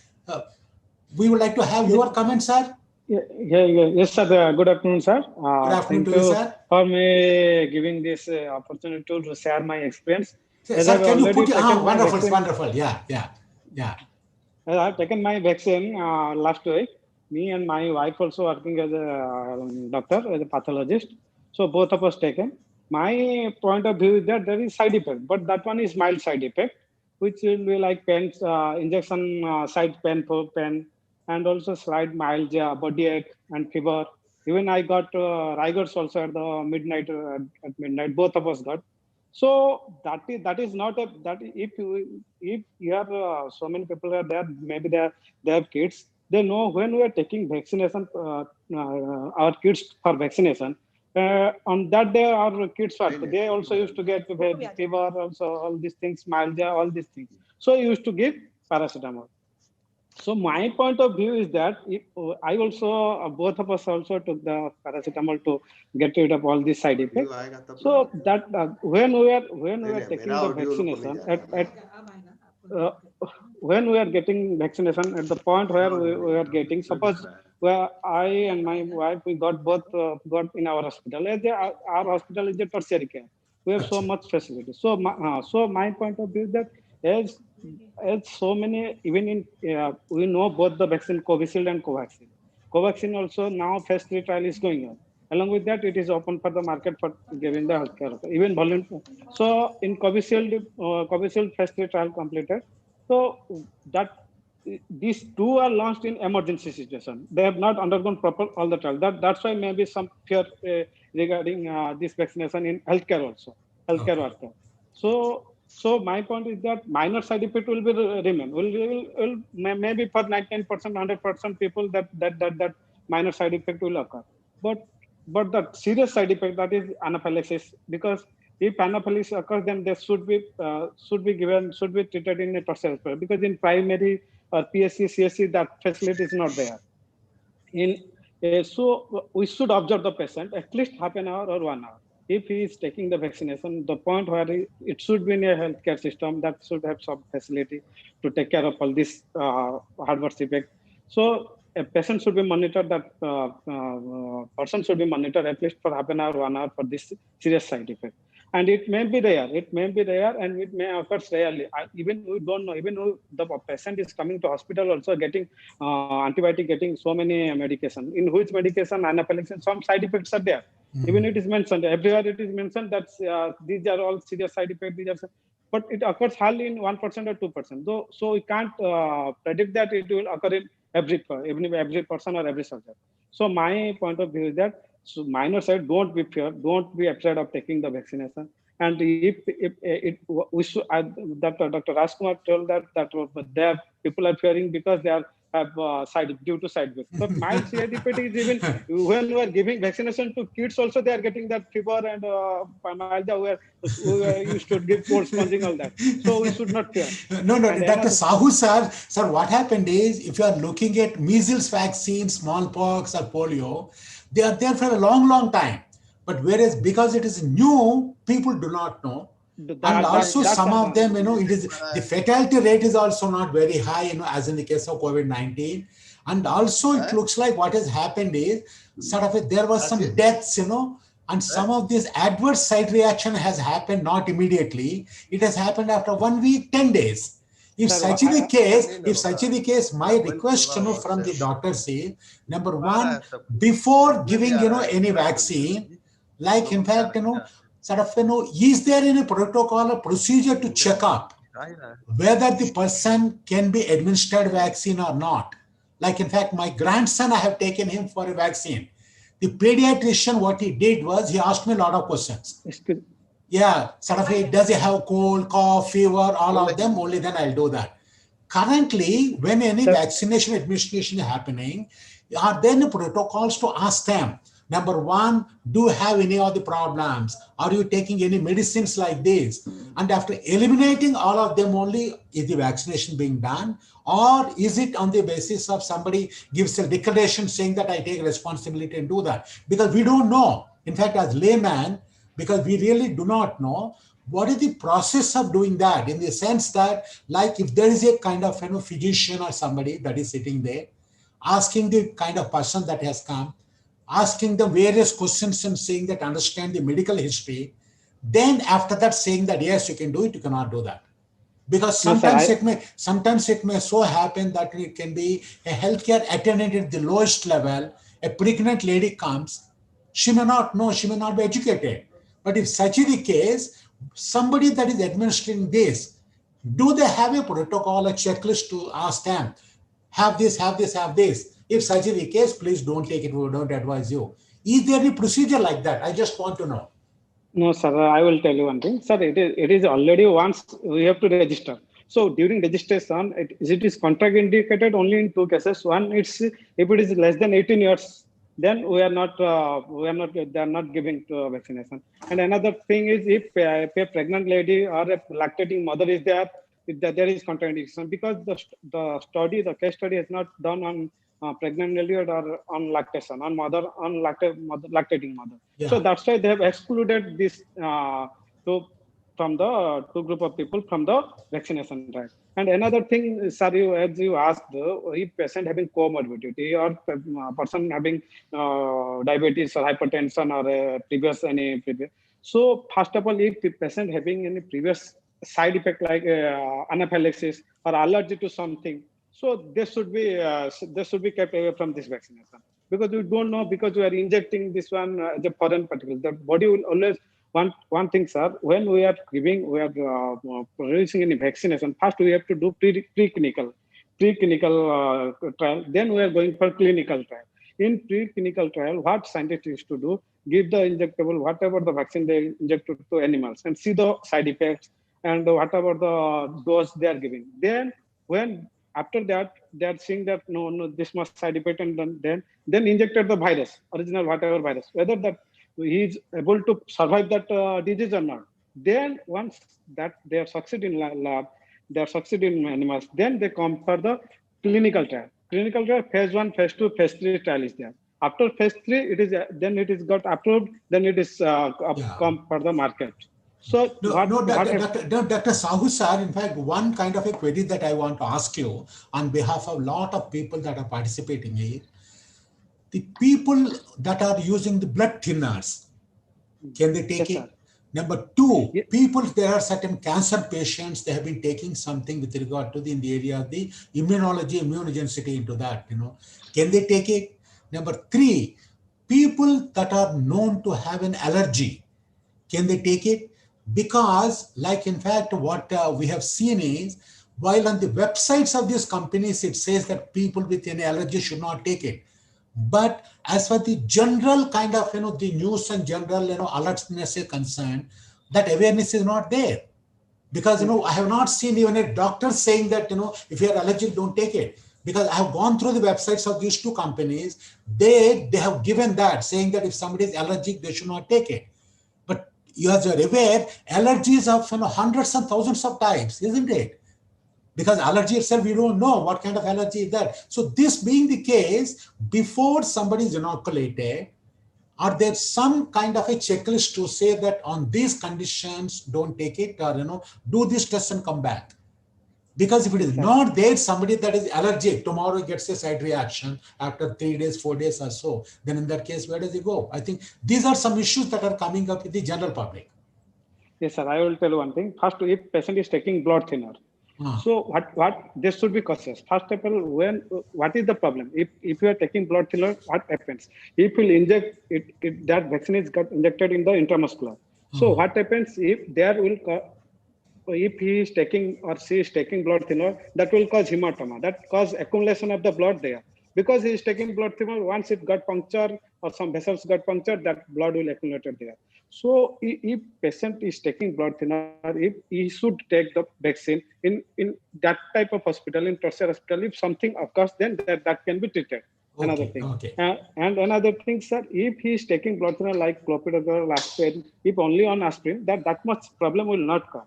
we would like to have your comment, sir. Yes, sir. Good afternoon, sir. Good afternoon to you, sir. For me giving this opportunity to share my experience. Sir, can you put your wonderful. Yeah. I have taken my vaccine last week. Me and my wife also working as a doctor, as a pathologist. So both of us taken. My point of view is that there is side effect, but that one is mild side effect, which will be like pain, injection side pain, and also slight mild body ache and fever. Even I got rigors also at the midnight. At midnight, both of us got. So that is not a that if you have so many people are there, maybe they have kids, they know when we are taking vaccination, our kids for vaccination. On that day, our kids they also used to get fever, also all these things, mild, all these things. So I used to give paracetamol. So my point of view is that I also, both of us also took the paracetamol to get rid of all these side effects. So that when we are taking the vaccination when we are getting vaccination at the point where we are getting, suppose where I and my wife, we got both got in our hospital. Our hospital is a tertiary care. We have so much facility. So my point of view is that as so many, even in we know both the vaccine Covishield and Covaxin. Covaxin also now phase 3 trial is going on. Along with that, it is open for the market for giving the healthcare, even voluntary. So in Covishield phase 3 trial completed. So that these two are launched in emergency situation. They have not undergone proper all the trial. That's why maybe some fear regarding this vaccination in healthcare also, healthcare worker. So my point is that minor side effect will be remain. Will maybe for 99%, 100% people that minor side effect will occur. But the serious side effect, that is anaphylaxis, because if anaphylaxis occurs, then they should be treated in a tertiary hospital, because in primary or PSC, CSC, that facility is not there. So we should observe the patient at least half an hour or 1 hour. If he is taking the vaccination, the point where it should be in a healthcare system that should have some facility to take care of all this adverse effect. So a patient should be monitored, that person should be monitored at least for half an hour, 1 hour for this serious side effect. And it may be rare, and it may occur rarely. Even we don't know, even the patient is coming to hospital also getting antibiotic, getting so many medication. In which medication, anaphylaxis, some side effects are there. Even it is mentioned, everywhere it is mentioned that these are all serious side effects, but it occurs hardly in 1% or 2%. So we can't predict that it will occur in every person or every subject. So my point of view is that minor side, don't be afraid of taking the vaccination. And if we should, that Dr. Rajkumar told that people are fearing because they have due to side effects. But mild side effect is even when we are giving vaccination to kids also, they are getting that fever and myalgia where you should give cold sponging, all that. So we should not fear. No, Dr. Sahu sir, what happened is, if you are looking at measles vaccine, smallpox or polio, they are there for a long time. But whereas because it is new, people do not know. And also some of them, it is the fatality rate is also not very high, as in the case of COVID-19. And also it looks like what has happened is sort of there was some deaths, and some of this adverse side reaction has happened not immediately. It has happened after 1 week, 10 days. If such is the case, my request, from the doctors is, number one, before giving, any vaccine, like in fact, sort of, is there any protocol or procedure to check up whether the person can be administered vaccine or not? Like in fact, my grandson, I have taken him for a vaccine. The pediatrician, what he did was he asked me a lot of questions. Yeah, sort of, does he have cold, cough, fever, all of them? Only then I'll do that. Currently, when any vaccination administration is happening, are there any protocols to ask them? Number one, do you have any of the problems? Are you taking any medicines like this? And after eliminating all of them only, is the vaccination being done? Or is it on the basis of somebody gives a declaration saying that I take responsibility and do that? Because we don't know. In fact, as layman, because we really do not know what is the process of doing that, in the sense that, like, if there is a kind of physician or somebody that is sitting there, asking the kind of person that has come, asking the various questions and saying that understand the medical history, then after that saying that yes, you can do it, you cannot do that. Because sometimes it may so happen that it can be a healthcare attendant at the lowest level, a pregnant lady comes, she may not know, she may not be educated. But if such is the case, somebody that is administering this, do they have a protocol, a checklist to ask them, have this, have this, have this? If such is the case, please don't take it, we don't advise you. Is there any procedure like that? I just want to know. No, sir, I will tell you one thing. Sir, it is already once we have to register. So during registration, it is contraindicated only in two cases. One, it's if it is less than 18 years, then they are not giving to vaccination. And another thing is if a pregnant lady or a lactating mother is there, there is contraindication, because the case study is not done on pregnant lady or on lactation, on lactating mother. Yeah. So that's why they have excluded this from the two group of people from the vaccination drive. And another thing, sir, as you asked, if patient having comorbidity or person having diabetes or hypertension or previous. So first of all, if the patient having any previous side effect like anaphylaxis or allergy to something, so they should be kept away from this vaccination, because you don't know, because you are injecting this one as a foreign particle. The body will always want one thing, sir. When we are producing any vaccination, first we have to do preclinical trial. Then we are going for clinical trial. In preclinical trial, what scientists used to do, give the injectable, whatever the vaccine they inject to animals, and see the side effects and whatever the dose they are giving. Then when after that, they are seeing that no, this must side effect, and then injected the virus, original whatever virus, whether that he is able to survive that disease or not. Then once that they are succeed in lab, they are succeed in animals, then they come for the clinical trial. Clinical trial, phase 1, phase 2, phase 3 trial is there. After phase 3, it is got approved, then it is come for the market. So Dr. Sahu sir, in fact, one kind of a query that I want to ask you on behalf of a lot of people that are participating here, the people that are using the blood thinners, can they take it? Number two, people, there are certain cancer patients, they have been taking something with regard to in the area of the immunology, immunogenicity into that, can they take it? Number three, people that are known to have an allergy, can they take it? Because, like, in fact, what we have seen is, while on the websites of these companies, it says that people with any allergy should not take it. But as for the general kind of, the news and general, alertness is concerned, that awareness is not there. Because, I have not seen even a doctor saying that, if you are allergic, don't take it. Because I have gone through the websites of these two companies, they have given that, saying that if somebody is allergic, they should not take it. But you are aware, allergies of hundreds and thousands of types, isn't it? Because allergy itself, we don't know what kind of allergy is that. So this being the case, before somebody is inoculated, Are there some kind of a checklist to say that on these conditions, don't take it, or do this test and come back? Because if it is not there, somebody that is allergic tomorrow gets a side reaction after 3 days, 4 days or so, then in that case, where does he go? I think these are some issues that are coming up with the general public. Yes, sir. I will tell you one thing. First, if patient is taking blood thinner, so what this should be cautious. First of all, what is the problem? If you are taking blood thinner, what happens? If you inject it, that vaccine is got injected in the intramuscular. So what happens if if he is taking or she is taking blood thinner, that will cause hematoma, that cause accumulation of the blood there. Because he is taking blood thinner, once it got punctured or some vessels got punctured, that blood will accumulate there. So if patient is taking blood thinner, if he should take the vaccine in that type of hospital, in tertiary hospital, if something occurs, then that can be treated. Another thing. And another thing, sir, if he is taking blood thinner like clopidogrel, aspirin, if only on aspirin, that much problem will not come.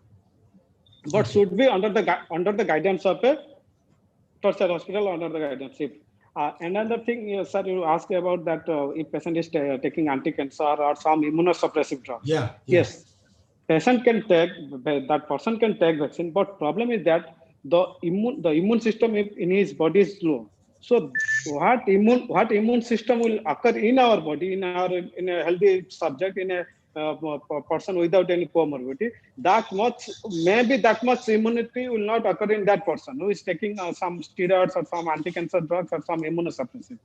But should be under the guidance of a tertiary hospital, under the guidance. Another thing, sir, you asked about that if patient is taking anti-cancer or some immunosuppressive drugs. Yes, patient can take, that person can take vaccine, but problem is that the immune system in his body is low. So what immune system will occur in our body, in a healthy subject, in a person without any comorbidity, that much immunity will not occur in that person who is taking some steroids or some anti-cancer drugs or some immunosuppressive.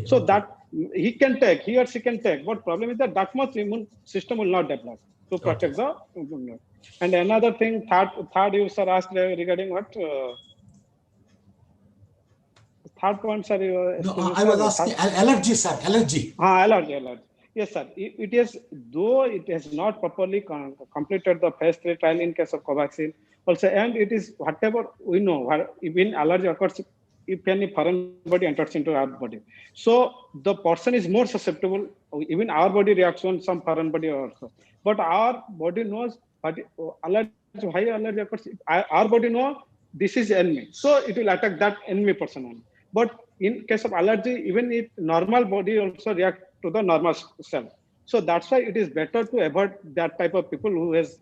So that he or she can take. But problem is that much immune system will not develop to protect the. And another thing, third you sir asked regarding what? Third point, sir. I was asking allergy, sir. Allergy. Allergy. Yes, sir. Though it has not properly completed the phase 3 trial in case of Covaxin, also, and it is whatever we know, even allergy occurs if any foreign body enters into our body. So the person is more susceptible. Even our body reacts on some foreign body also. But our body knows allergy, why allergy occurs. Our body knows this is enemy, so it will attack that enemy person only. But in case of allergy, even if normal body also react to the normal cell. So that's why it is better to avoid that type of people who is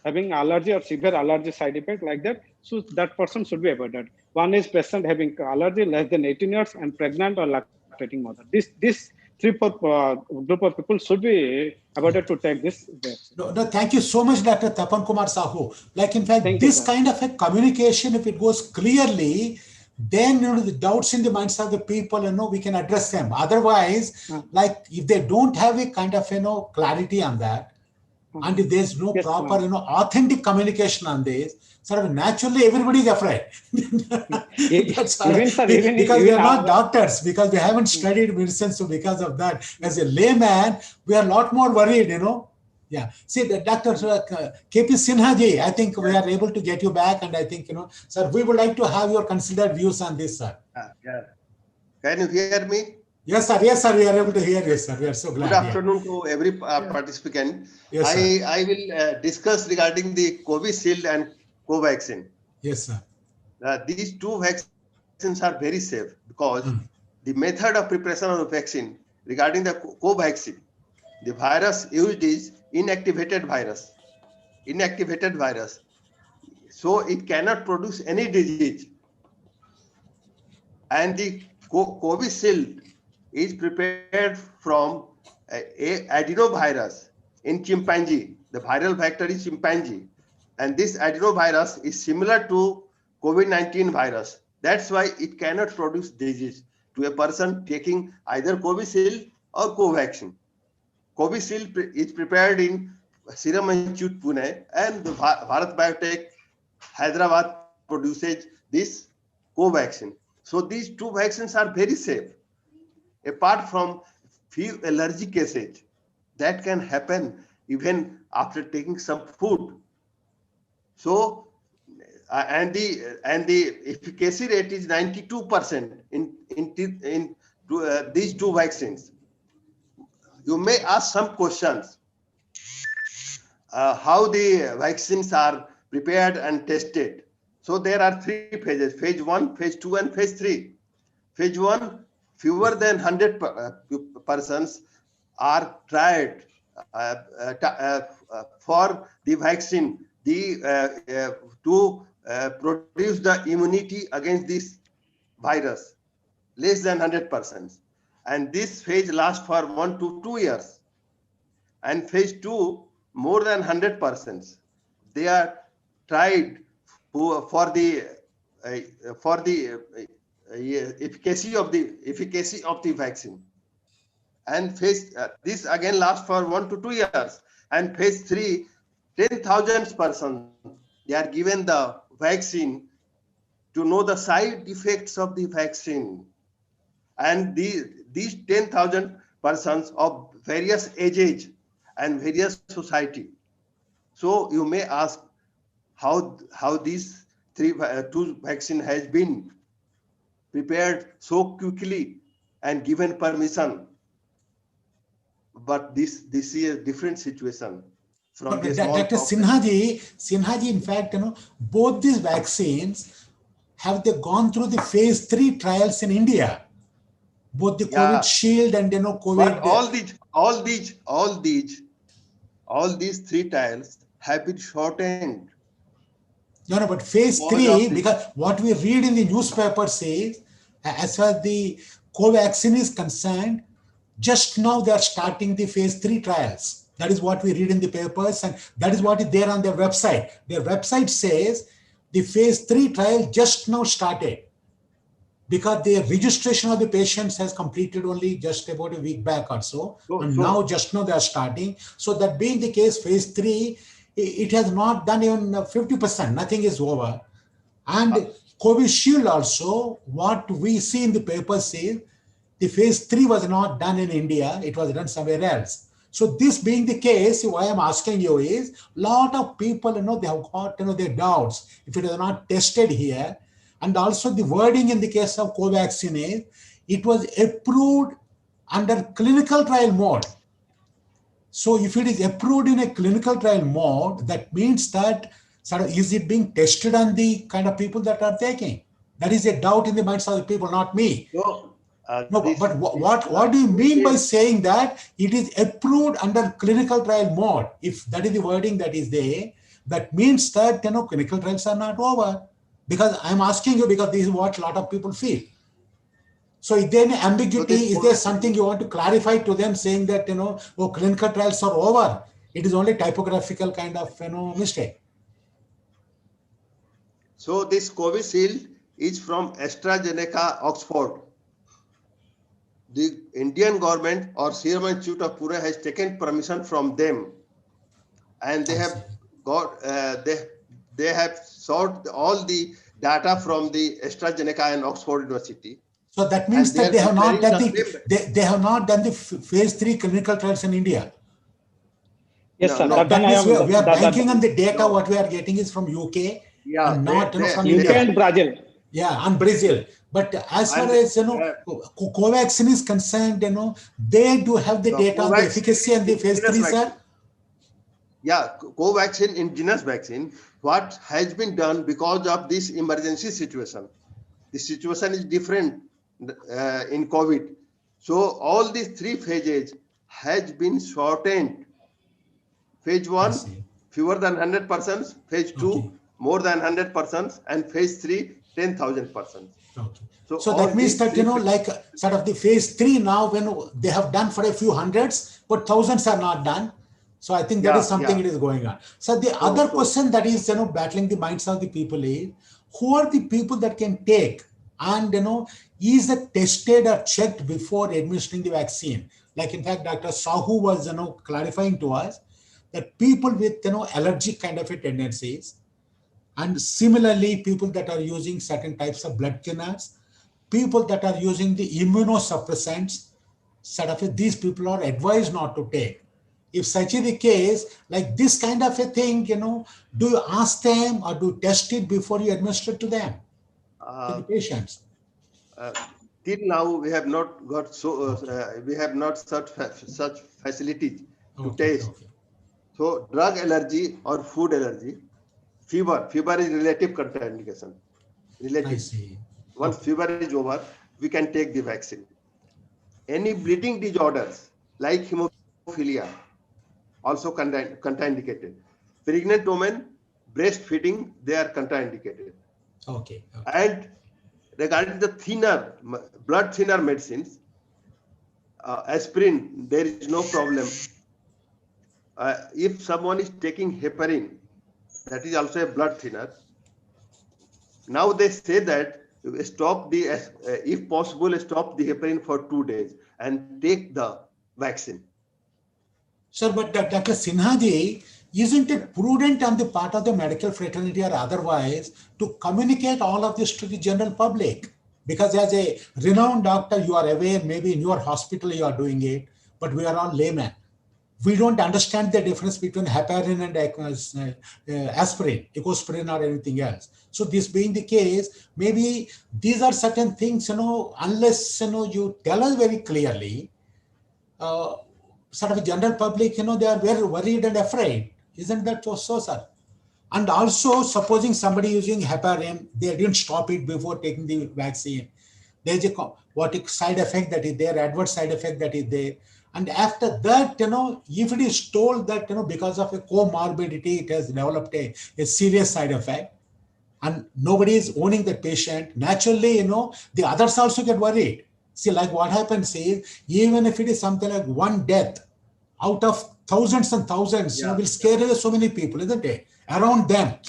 having allergy or severe allergy side effect like that. So that person should be avoided. One is patient having allergy less than 18 years and pregnant or lactating mother. This group of people should be avoided to take this vaccine. No, thank you so much, Dr. Tapan Kumar Sahu. Like, in fact, this kind of a communication, if it goes clearly, then the doubts in the minds of the people, we can address them. Otherwise, like if they don't have a kind of clarity on that, and if there's no proper authentic communication on this, sort of naturally everybody is afraid. Because we are not doctors, because we haven't studied medicine. So because of that, as a layman, we are a lot more worried. Yeah. See, Dr. KP Sinha ji, I think we are able to get you back, and I think, sir, we would like to have your considered views on this, sir. Yeah. Can you hear me? Yes, sir. Yes, sir. We are able to hear you, sir. We are so glad. Good afternoon to every participant. Yes, sir. I will discuss regarding the Covishield and Covaxin. Yes, sir. These two vaccines are very safe because the method of preparation of the vaccine regarding the Covaxin, the virus used is inactivated virus. So it cannot produce any disease. And the Covishield is prepared from adenovirus in chimpanzee. The viral vector is chimpanzee. And this adenovirus is similar to COVID-19 virus. That's why it cannot produce disease to a person taking either Covishield or Covaxin. Covishield is prepared in Serum Institute Pune, and the Bharat Biotech Hyderabad produces this Covaxin. So these two vaccines are very safe. Apart from few allergic cases that can happen even after taking some food. So and the efficacy rate is 92% in these two vaccines. You may ask some questions. How the vaccines are prepared and tested. So there are 3 phases: phase 1, phase 2, and phase 3. Phase 1, fewer than 100 persons are tried for the vaccine to produce the immunity against this virus, less than 100%. And this phase lasts for 1 to 2 years. And phase 2, more than 100%. They are tried for the efficacy of the vaccine. And phase this again lasts for 1 to 2 years. And phase 3, 10,000 persons, they are given the vaccine to know the side effects of the vaccine. And these 10,000 persons of various ages and various society. So you may ask how these two vaccine has been prepared so quickly and given permission. But this is a different situation from this. Dr. Sinhaji, in fact, both these vaccines have they gone through the phase 3 trials in India, both the COVID Shield and COVID. But all these 3 trials have been shortened. No, but phase 3, because what we read in the newspaper says, as far as the Covaxin is concerned, just now they are starting the phase 3 trials. That is what we read in the papers, and that is what is there on their website. Their website says the phase 3 trial just now started, because the registration of the patients has completed only just about a week back or so. Now just now they are starting. So that being the case, phase 3, it has not done even 50%. Nothing is over. And COVID Shield also, what we see in the paper says, the phase 3 was not done in India. It was done somewhere else. So this being the case, why I'm asking you is, lot of people, they have got, their doubts. If it is not tested here, and also the wording in the case of Covaxin is, it was approved under clinical trial mode. So if it is approved in a clinical trial mode, that means that is it being tested on the kind of people that are taking? That is a doubt in the minds of the people, not me. But what do you mean by saying that it is approved under clinical trial mode? If that is the wording that is there, that means that clinical trials are not over. Because I'm asking you, because this is what a lot of people feel. So is there any ambiguity? Is there something you want to clarify to them, saying that, clinical trials are over? It is only typographical kind of, mistake. So this Covishield is from AstraZeneca, Oxford. The Indian government or Serum Institute of Pune has taken permission from them, and they have got they have sought all the data from the AstraZeneca and Oxford University. So that means that they have not done they have not done the phase 3 clinical trials in India. Yes, sir. That means we are banking on the data. What we are getting is from UK, and not from UK India. and Brazil. Yeah, and Brazil. But as far as Covaxin is concerned, they do have the data on the efficacy and the phase 3, sir. Yeah, Covaxin, indigenous vaccine, what has been done because of this emergency situation. The situation is different in COVID. So all these 3 phases has been shortened. Phase 1, fewer than 100%. Phase 2, more than 100%. And phase 3, 10,000%. So that means that, like sort of the phase 3 now, when they have done for a few hundreds, but thousands are not done. So I think that is something it is going on. So the other question that is, battling the minds of the people is, who are the people that can take? And, is it tested or checked before administering the vaccine? Like, in fact, Dr. Sahu was, clarifying to us that people with, allergic kind of a tendencies, and similarly, people that are using certain types of blood thinners, people that are using the immunosuppressants, sort of these people are advised not to take. If such is the case, like this kind of a thing, do you ask them or do you test it before you administer to them, to the patients? Till now, we have not got we have not such facilities to test. So drug allergy or food allergy, fever is relative contraindication. Relative. I see. Once fever is over, we can take the vaccine. Any bleeding disorders like hemophilia hemophilia, also contraindicated. Pregnant women, breastfeeding, they are contraindicated. Okay. And regarding the blood thinner medicines, aspirin, there is no problem. If someone is taking heparin, that is also a blood thinner. Now they say that if possible, stop the heparin for 2 days and take the vaccine. Sir, but Dr. Sinha ji, isn't it prudent on the part of the medical fraternity or otherwise to communicate all of this to the general public? Because as a renowned doctor, you are aware, maybe in your hospital you are doing it, but we are all laymen. We don't understand the difference between heparin and aspirin, ecospirin or anything else. So this being the case, maybe these are certain things, unless, you tell us very clearly, sort of a general public, they are very worried and afraid. Isn't that so, sir? And also, supposing somebody using heparin, they didn't stop it before taking the vaccine. There's a side effect that is there, adverse side effect that is there. And after that, if it is told that, because of a comorbidity, it has developed a serious side effect, and nobody is owning the patient, naturally, the others also get worried. See, like what happens is, even if it is something like one death out of thousands and thousands, will scare away so many people, isn't it? Around them,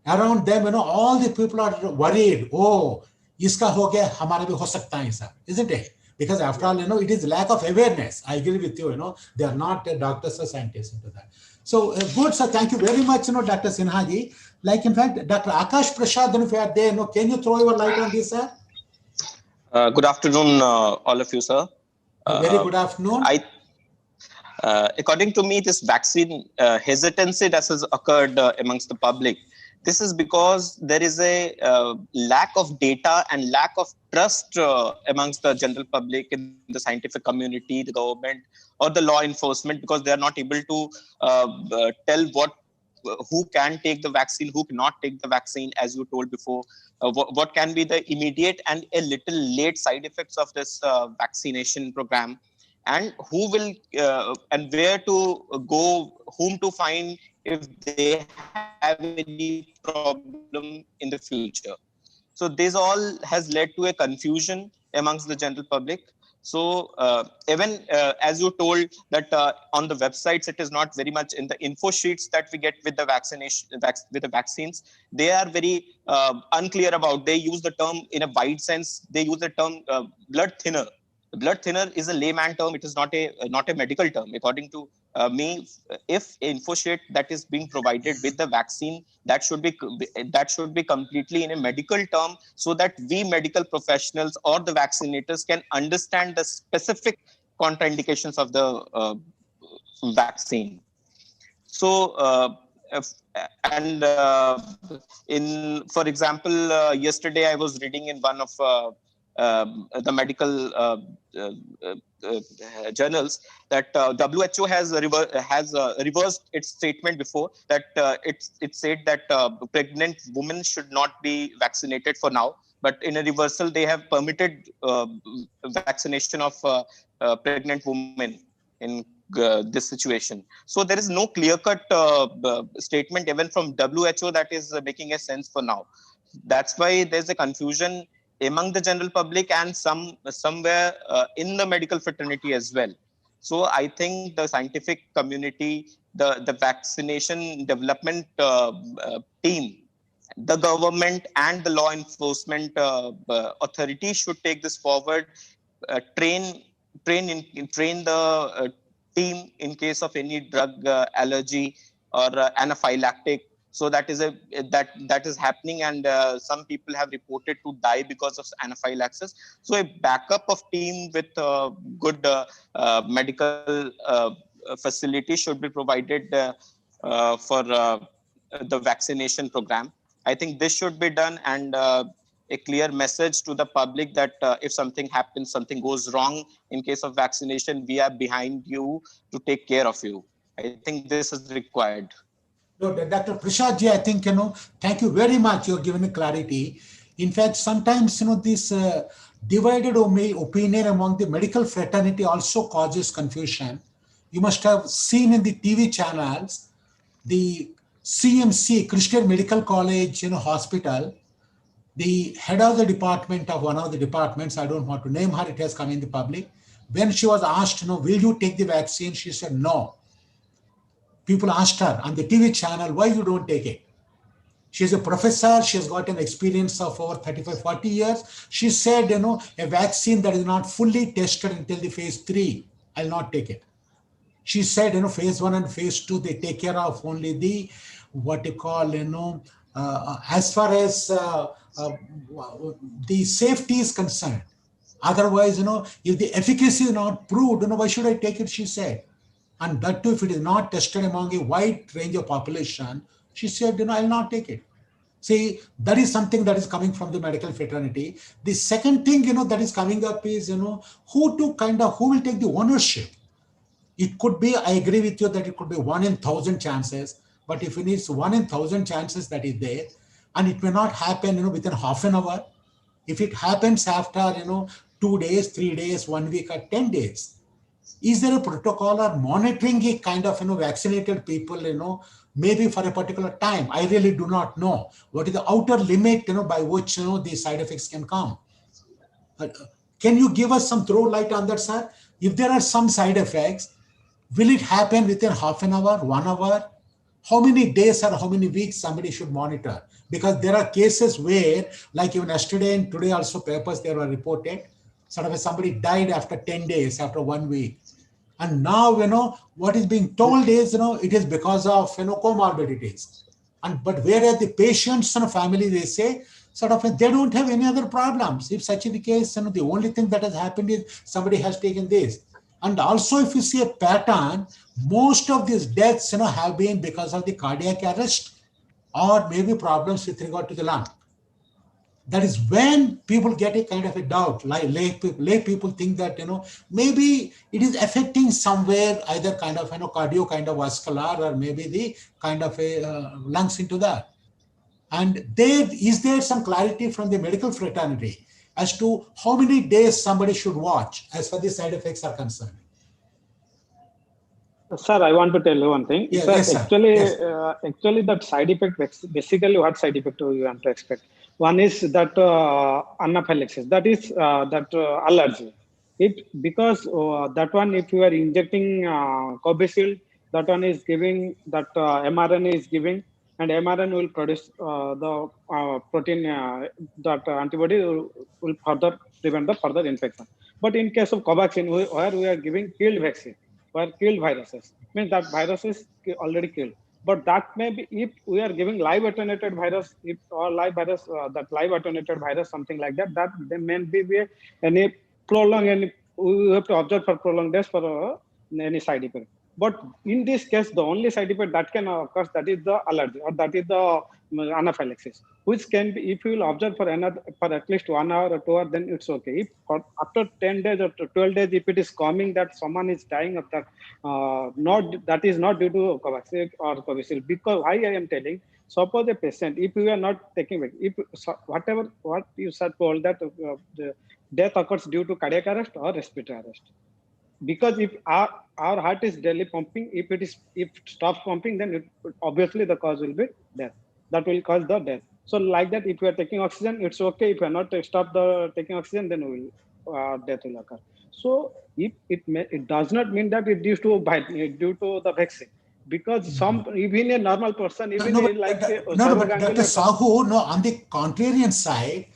all the people are worried. Oh, iska ho gaya, hamara bhi ho sakta hai, sir, isn't it? Because after all, it is lack of awareness. I agree with you, they are not doctors or scientists into that. So good, sir. Thank you very much, Dr. Sinha ji. Like, in fact, Dr. Akash Prasad, if you are there, can you throw your light on this, sir? Good afternoon, all of you, sir. Very good afternoon. According to me, this vaccine hesitancy that has occurred amongst the public, this is because there is a lack of data and lack of trust amongst the general public, in the scientific community, the government, or the law enforcement, because they are not able to tell who can take the vaccine, who cannot take the vaccine, as you told before, what can be the immediate and a little late side effects of this vaccination program, and who will and where to go, whom to find if they have any problem in the future. So this all has led to a confusion amongst the general public. So even as you told that on the websites, it is not very much in the info sheets that we get with the vaccination, with the vaccines. They are very unclear about. They use the term in a wide sense. They use the term blood thinner. The blood thinner is a layman term. It is not a medical term. According to me, if info sheet that is being provided with the vaccine, that should be completely in a medical term, so that we medical professionals or the vaccinators can understand the specific contraindications of the vaccine. So for example, yesterday I was reading in one of the medical journals that WHO has reversed its statement before, that it said that pregnant women should not be vaccinated for now, but in a reversal they have permitted vaccination of pregnant women in this situation. So there is no clear-cut statement even from WHO that is making a sense for now. That's why there's a confusion among the general public and somewhere in the medical fraternity as well. So I think the scientific community, the vaccination development team, the government and the law enforcement authorities should take this forward, train the team in case of any drug allergy or anaphylactic. So that is happening, and some people have reported to die because of anaphylaxis. So a backup of team with good medical facility should be provided for the vaccination program. I think this should be done, and a clear message to the public that if something happens, something goes wrong in case of vaccination, we are behind you to take care of you. I think this is required. No, Dr. Prasad ji, I think, thank you very much. You're giving me clarity. In fact, sometimes, this divided opinion among the medical fraternity also causes confusion. You must have seen in the TV channels, the CMC, Christian Medical College, hospital, the head of the department of one of the departments, I don't want to name her, it has come in the public. When she was asked, will you take the vaccine? She said, no. People asked her on the TV channel, why you don't take it? She's a professor. She has got an experience of over 35, 40 years. She said, a vaccine that is not fully tested until the phase 3, I'll not take it. She said, phase 1 and phase 2, they take care of only the, what you call, as far as the safety is concerned. Otherwise, if the efficacy is not proved, why should I take it, she said. And that too, if it is not tested among a wide range of population, she said, I'll not take it. See, that is something that is coming from the medical fraternity. The second thing, that is coming up is, who will take the ownership? It could be, I agree with you that it could be 1 in 1,000 chances, but if it is 1 in 1,000 chances that is there, and it may not happen, within half an hour, if it happens after, 2 days, 3 days, 1 week, or 10 days, is there a protocol or monitoring a kind of, vaccinated people, maybe for a particular time? I really do not know. What is the outer limit, by which, these side effects can come? Can you give us some throw light on that, sir? If there are some side effects, will it happen within half an hour, 1 hour? How many days or how many weeks somebody should monitor? Because there are cases where, like even yesterday and today also papers there were reported, sort of somebody died after 10 days, after 1 week. And now, what is being told is, it is because of, comorbidities. But whereas the patients and family, they say, sort of, they don't have any other problems. If such is the case, the only thing that has happened is somebody has taken this. And also, if you see a pattern, most of these deaths, have been because of the cardiac arrest or maybe problems with regard to the lung. That is when people get a kind of a doubt, like lay people think that, maybe it is affecting somewhere, either kind of, cardio kind of vascular, or maybe the kind of a lungs into that. And is there some clarity from the medical fraternity as to how many days somebody should watch as far as the side effects are concerned? Sir, I want to tell you one thing. Yeah, sir, yes, sir. Actually, Yes. Actually, that side effect, basically, what side effect do you want to expect? One is that anaphylaxis, that is allergy. Because that one, if you are injecting Covishield, that one is giving, that mRNA is giving, and mRNA will produce the protein, that antibody will further prevent the further infection. But in case of Covaxin, where we are giving killed vaccine, were killed viruses, means that virus is already killed. But that may be, if we are giving live attenuated virus, if or live virus, that live attenuated virus, something like that, that there may be any prolonged, any, we have to observe for prolonged days for any side effect. But in this case, the only side effect that can occur, that is the allergy, or that is the anaphylaxis, which can be, if you will observe for at least 1 hour or 2 hours, then it's okay. If after 10 days or 12 days, if it is coming that someone is dying of that, that is not due to Covaxin or Covishield. Because why I am telling, suppose a patient, if you are not taking it, if what you said told that the death occurs due to cardiac arrest or respiratory arrest. Because if our heart is daily pumping, if it stops pumping, then obviously the cause will be death. That will cause the death. So like that, if you are taking oxygen, it's okay. If you are not stop taking oxygen, then death will occur. So if it does not mean that it due to the vaccine. Because some, even a normal person, even but Dr. Sahu, on the contrarian side,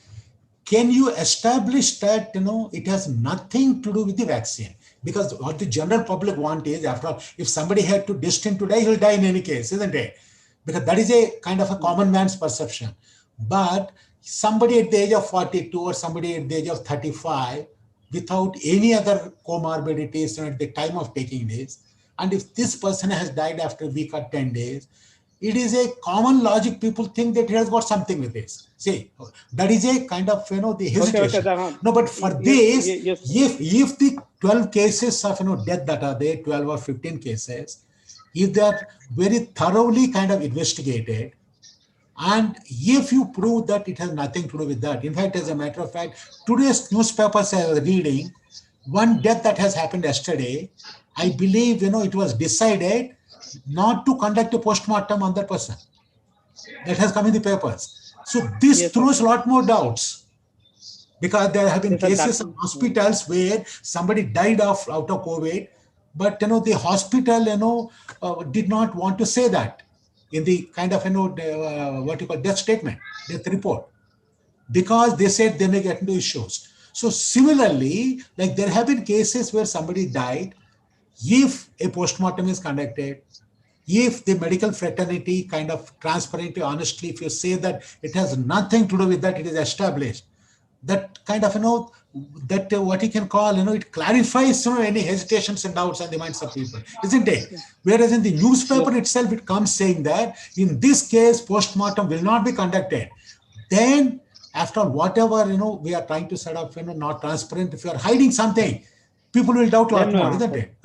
can you establish that it has nothing to do with the vaccine? Because what the general public want is, after all, if somebody had to destined to die, he'll die in any case, isn't it? Because that is a kind of a common man's perception. But somebody at the age of 42 or somebody at the age of 35, without any other comorbidities at the time of taking this, and if this person has died after a week or 10 days, it is a common logic. People think that he has got something with this. See, that is a kind of, the hesitation. Okay, no, but for this, if the 12 cases of, death that are there, 12 or 15 cases, if they are very thoroughly kind of investigated, and if you prove that it has nothing to do with that, in fact, as a matter of fact, today's newspapers are reading one death that has happened yesterday, I believe, it was decided not to conduct a postmortem on that person. That has come in the papers. So this Yes, throws sir. a lot more doubts, because there have been Yes, sir, cases in hospitals where somebody died out of COVID, but the hospital did not want to say that in the kind of what you call death statement, death report, because they said they may get into issues. So similarly, like there have been cases where somebody died. If a postmortem is conducted, if the medical fraternity kind of transparently, honestly, if you say that it has nothing to do with that, it is established, that kind of, that what you can call, it clarifies, any hesitations and doubts in the minds of people, isn't it? Whereas in the newspaper itself, it comes saying that in this case, postmortem will not be conducted. Then, after all, whatever, we are trying to set up, not transparent, if you are hiding something, people will doubt a lot Then, more, isn't it?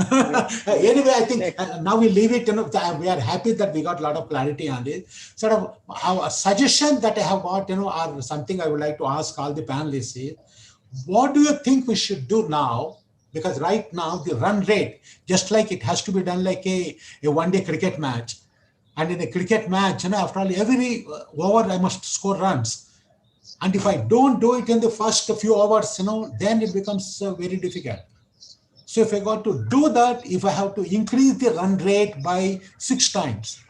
Anyway, I think now we leave it. We are happy that we got a lot of clarity on this. Sort of a suggestion that I have got, or something I would like to ask all the panelists is, what do you think we should do now? Because right now the run rate, just like it has to be done like a one-day cricket match, and in a cricket match, after all, every over I must score runs. And if I don't do it in the first few hours, then it becomes very difficult. So if I got to do that, if I have to increase the run rate by 6 times,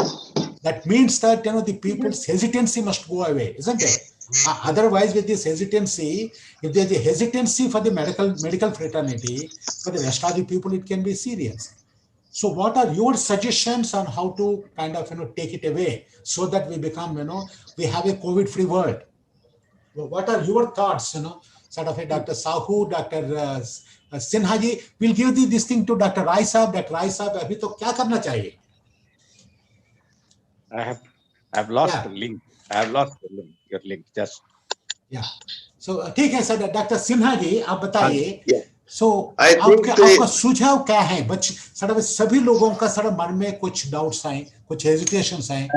that means that the people's hesitancy must go away, isn't it? Otherwise, with this hesitancy, if there's a hesitancy for the medical fraternity, for the rest of the people, it can be serious. So what are your suggestions on how to kind of take it away so that we become, we have a COVID-free world? What are your thoughts, sort of a Dr. Sahu, Dr. Sinha ji? We'll give this thing to Dr. Rai Saab. Dr. Rai Saab, अभी तो क्या करना चाहिए? I've lost the link. I have lost the link. Your link just. Yeah. So ठीक है sir, doctor Sinha ji आप बताइए. So आपका सुझाव क्या है? सर सभी लोगों का सर मन में कुछ डाउट्स आए, कुछ हेजिटेशंस आए.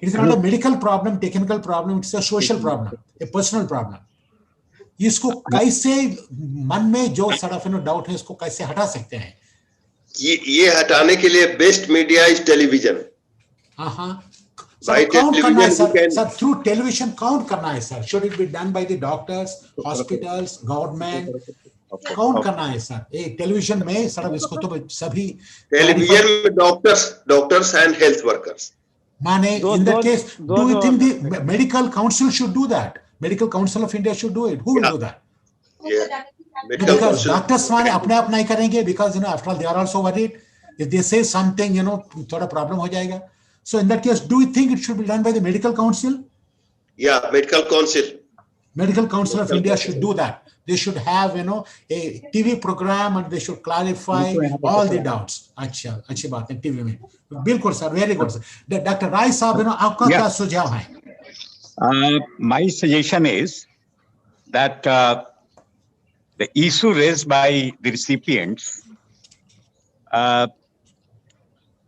It's not a medical problem, technical problem. It's a social problem, a personal problem. इसको कैसे मन में जो सर डाउट है इसको कैसे हटा सकते हैं? ये हटाने के लिए बेस्ट मीडिया इज टेलीविजन. हाँ. काउंट करना है सर थ्रू टेलीविजन काउंट करना है sir. Should it be done by the doctors, hospitals, government? Count करना है सर एक टेलीविजन में सर. इसको तो सभी टेलीविजन में डॉक्टर्स एंड हेल्थ वर्कर्स. माने in that case do you think the medical council should do that? Medical council of India should do it. Who will do that? Because doctors माने अपने आप नहीं करेंगे, because after all they are also worried if they say something थोड़ा problem हो जाएगा. So in that case, do you think it should be done by the medical council? Yeah, medical council. Medical Council of India should do that. They should have a TV program and they should clarify all the doubts. अच्छा अच्छी बात है TV में. बिल्कुल sir, very good sir. Dr. Rai साहब आपका क्या सुझाव है? My suggestion is that the issue raised by the recipients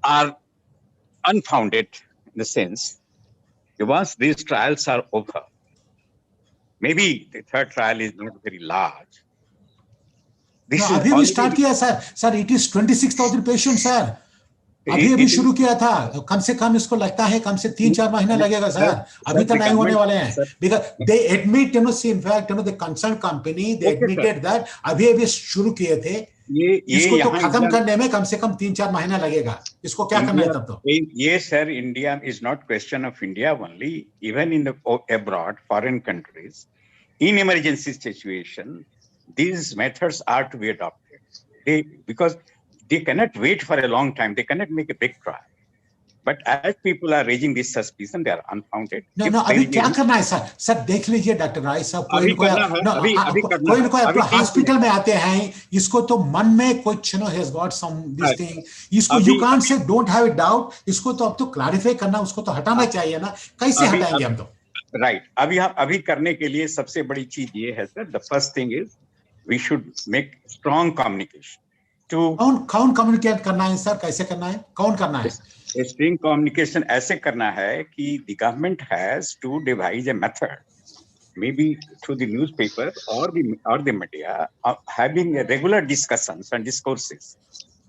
are unfounded in the sense that once these trials are over, maybe the third trial is not very large. This अभी भी start किया sir. It is 26,000 patients sir. अभी शुरू किया था. कम से कम इसको लगता है कम से 3-4 महीने लगेगा सर. अभी तो नहीं होने वाले हैं. Because they admit, see, in fact, the concerned company, they admitted that अभी शुरू किए थे. इसको तो खत्म करने में कम से कम 3-4 महीना लगेगा. इसको क्या करना है तब तो? Yes, sir. India is not question of India only. Even in the abroad, foreign countries, in emergency situation, these methods are to be adopted. Because they cannot wait for a long time. They cannot make a big trial. But as people are raising this suspicion, they are unfounded. No, अभी क्या करना है sir? Sir देख लीजिए doctor राय साहब, कोई कोई hospital में आते हैं, इसको तो मन में कुछ has got some this thing. इसको you can't say don't have a doubt. इसको तो अब तो clarify करना, उसको तो हटाना चाहिए ना. कैसे हटाएंगे हम तो? Right. अभी करने के लिए सबसे बड़ी चीज ये है sir. The first thing is we should make strong communication. कौन कम्युनिकेट करना है सर? कैसे करना है? कौन करना है? String communication ऐसे करना है कि the government has to devise a method, maybe through the newspaper or the media, having a regular discussions and discourses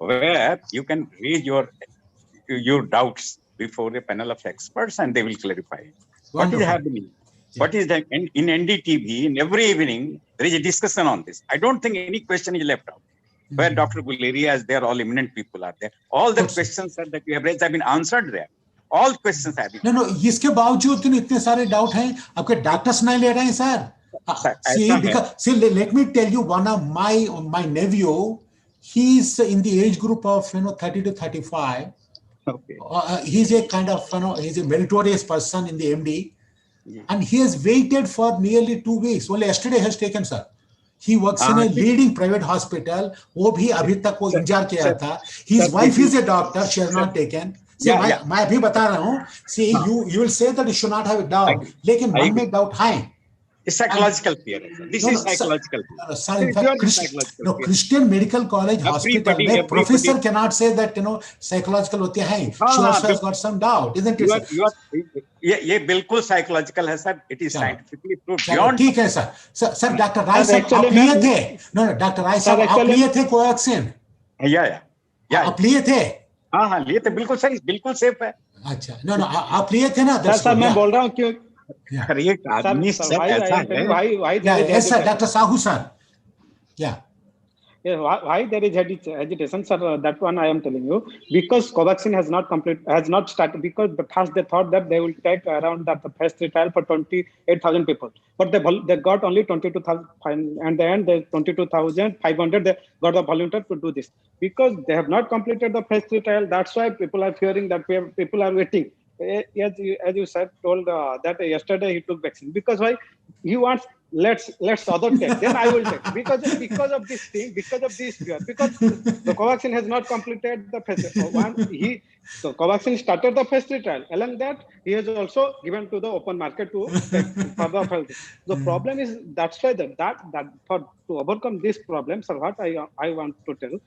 where you can raise your doubts before a panel of experts and they will clarify it. What is Wonderful. happening? Yeah. What is that? In NDTV, in every evening, there is a discussion on this. I don't think any question is left out. Where Dr. Guleria is there, all eminent people are there. All the Good, sir. questions that you have raised have been answered there. All questions have been. No, इसके बावजूद इतने सारे doubt हैं, आपके doctors नहीं ले रहे हैं sir. See, let me tell you, one of my nephew, he's in the age group of 30 to 35. Okay. He's a kind of he's a meritorious person in the MD, and he has waited for nearly 2 weeks. Only yesterday has taken, sir. He works in a leading private hospital. वो भी अभी तक वो इंतजार किया था. His wife is a doctor. She has not taken. See, मैं अभी बता रहा हूँ. See, you will say that you should not have a doubt. लेकिन मन में doubt है. It's psychological fear. This is psychological fear. Sir, in fact, Christian Medical College Hospital, professor cannot say that psychological होती है. She also has got some doubt, isn't it? ये बिल्कुल psychological है sir. It is scientifically proved. ठीक है sir. Sir doctor राय साहब आप लिए थे? No, डॉक्टर राय साहब आप लिए थे कोवैक्सीन? या आप लिए थे? हाँ लिए थे. बिल्कुल सही, बिल्कुल सेफ है. अच्छा, no आप लिए थे ना? सर मैं बोल रहा हूँ क्यों? Yes, sir, Dr. Sahu, sir. Why there is hesitation, sir? That one I am telling you, because Covaxin has not started, because first they thought that they will take around that the phase 3 trial for 28,000 people, but they got only 22,000, and then the 22,500 they got the volunteer to do this, because they have not completed the phase 3 trial. That's why people are fearing that people are waiting. As you said, told that yesterday he took vaccine, because why he wants let's other take, then I will take, because of this thing, because of this fear, because the Covaxin has not completed the phase one. So Covaxin started the phase 3 trial. Along that, he has also given to the open market to take further health. The problem is that's why that for to overcome this problem, sir, what I want to tell.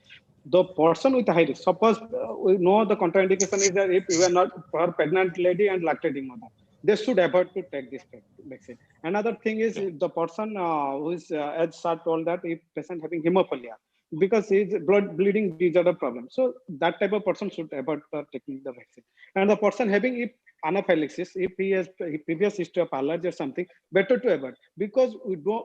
The person with high risk, suppose we know the contraindication is that if you are not for pregnant lady and lactating mother, they should avoid to take this vaccine. Another thing is the person who is, as sir told, that if patient having hemophilia, because he is bleeding disorder problem, so that type of person should avoid taking the vaccine. And the person having if anaphylaxis, if he has previous history of allergy or something, better to avoid, because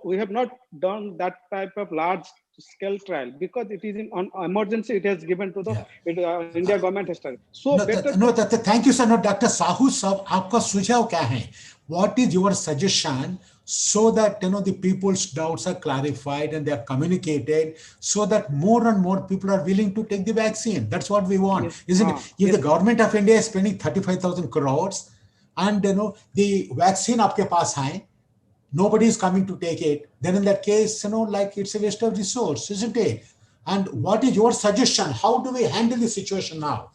we have not done that type of large scale trial, because it is in on emergency. It has given to the India government has started. So thank you, sir. No, Dr. Sahu sir, आपका सुझाव क्या है? What is your suggestion so that the people's doubts are clarified and they are communicated, so that more and more people are willing to take the vaccine? That's what we want, isn't it? If the government of India is spending 35,000 crores and the vaccine आपके पास है, nobody is coming to take it, then in that case, like it's a waste of resource, isn't it? And what is your suggestion? How do we handle the situation now?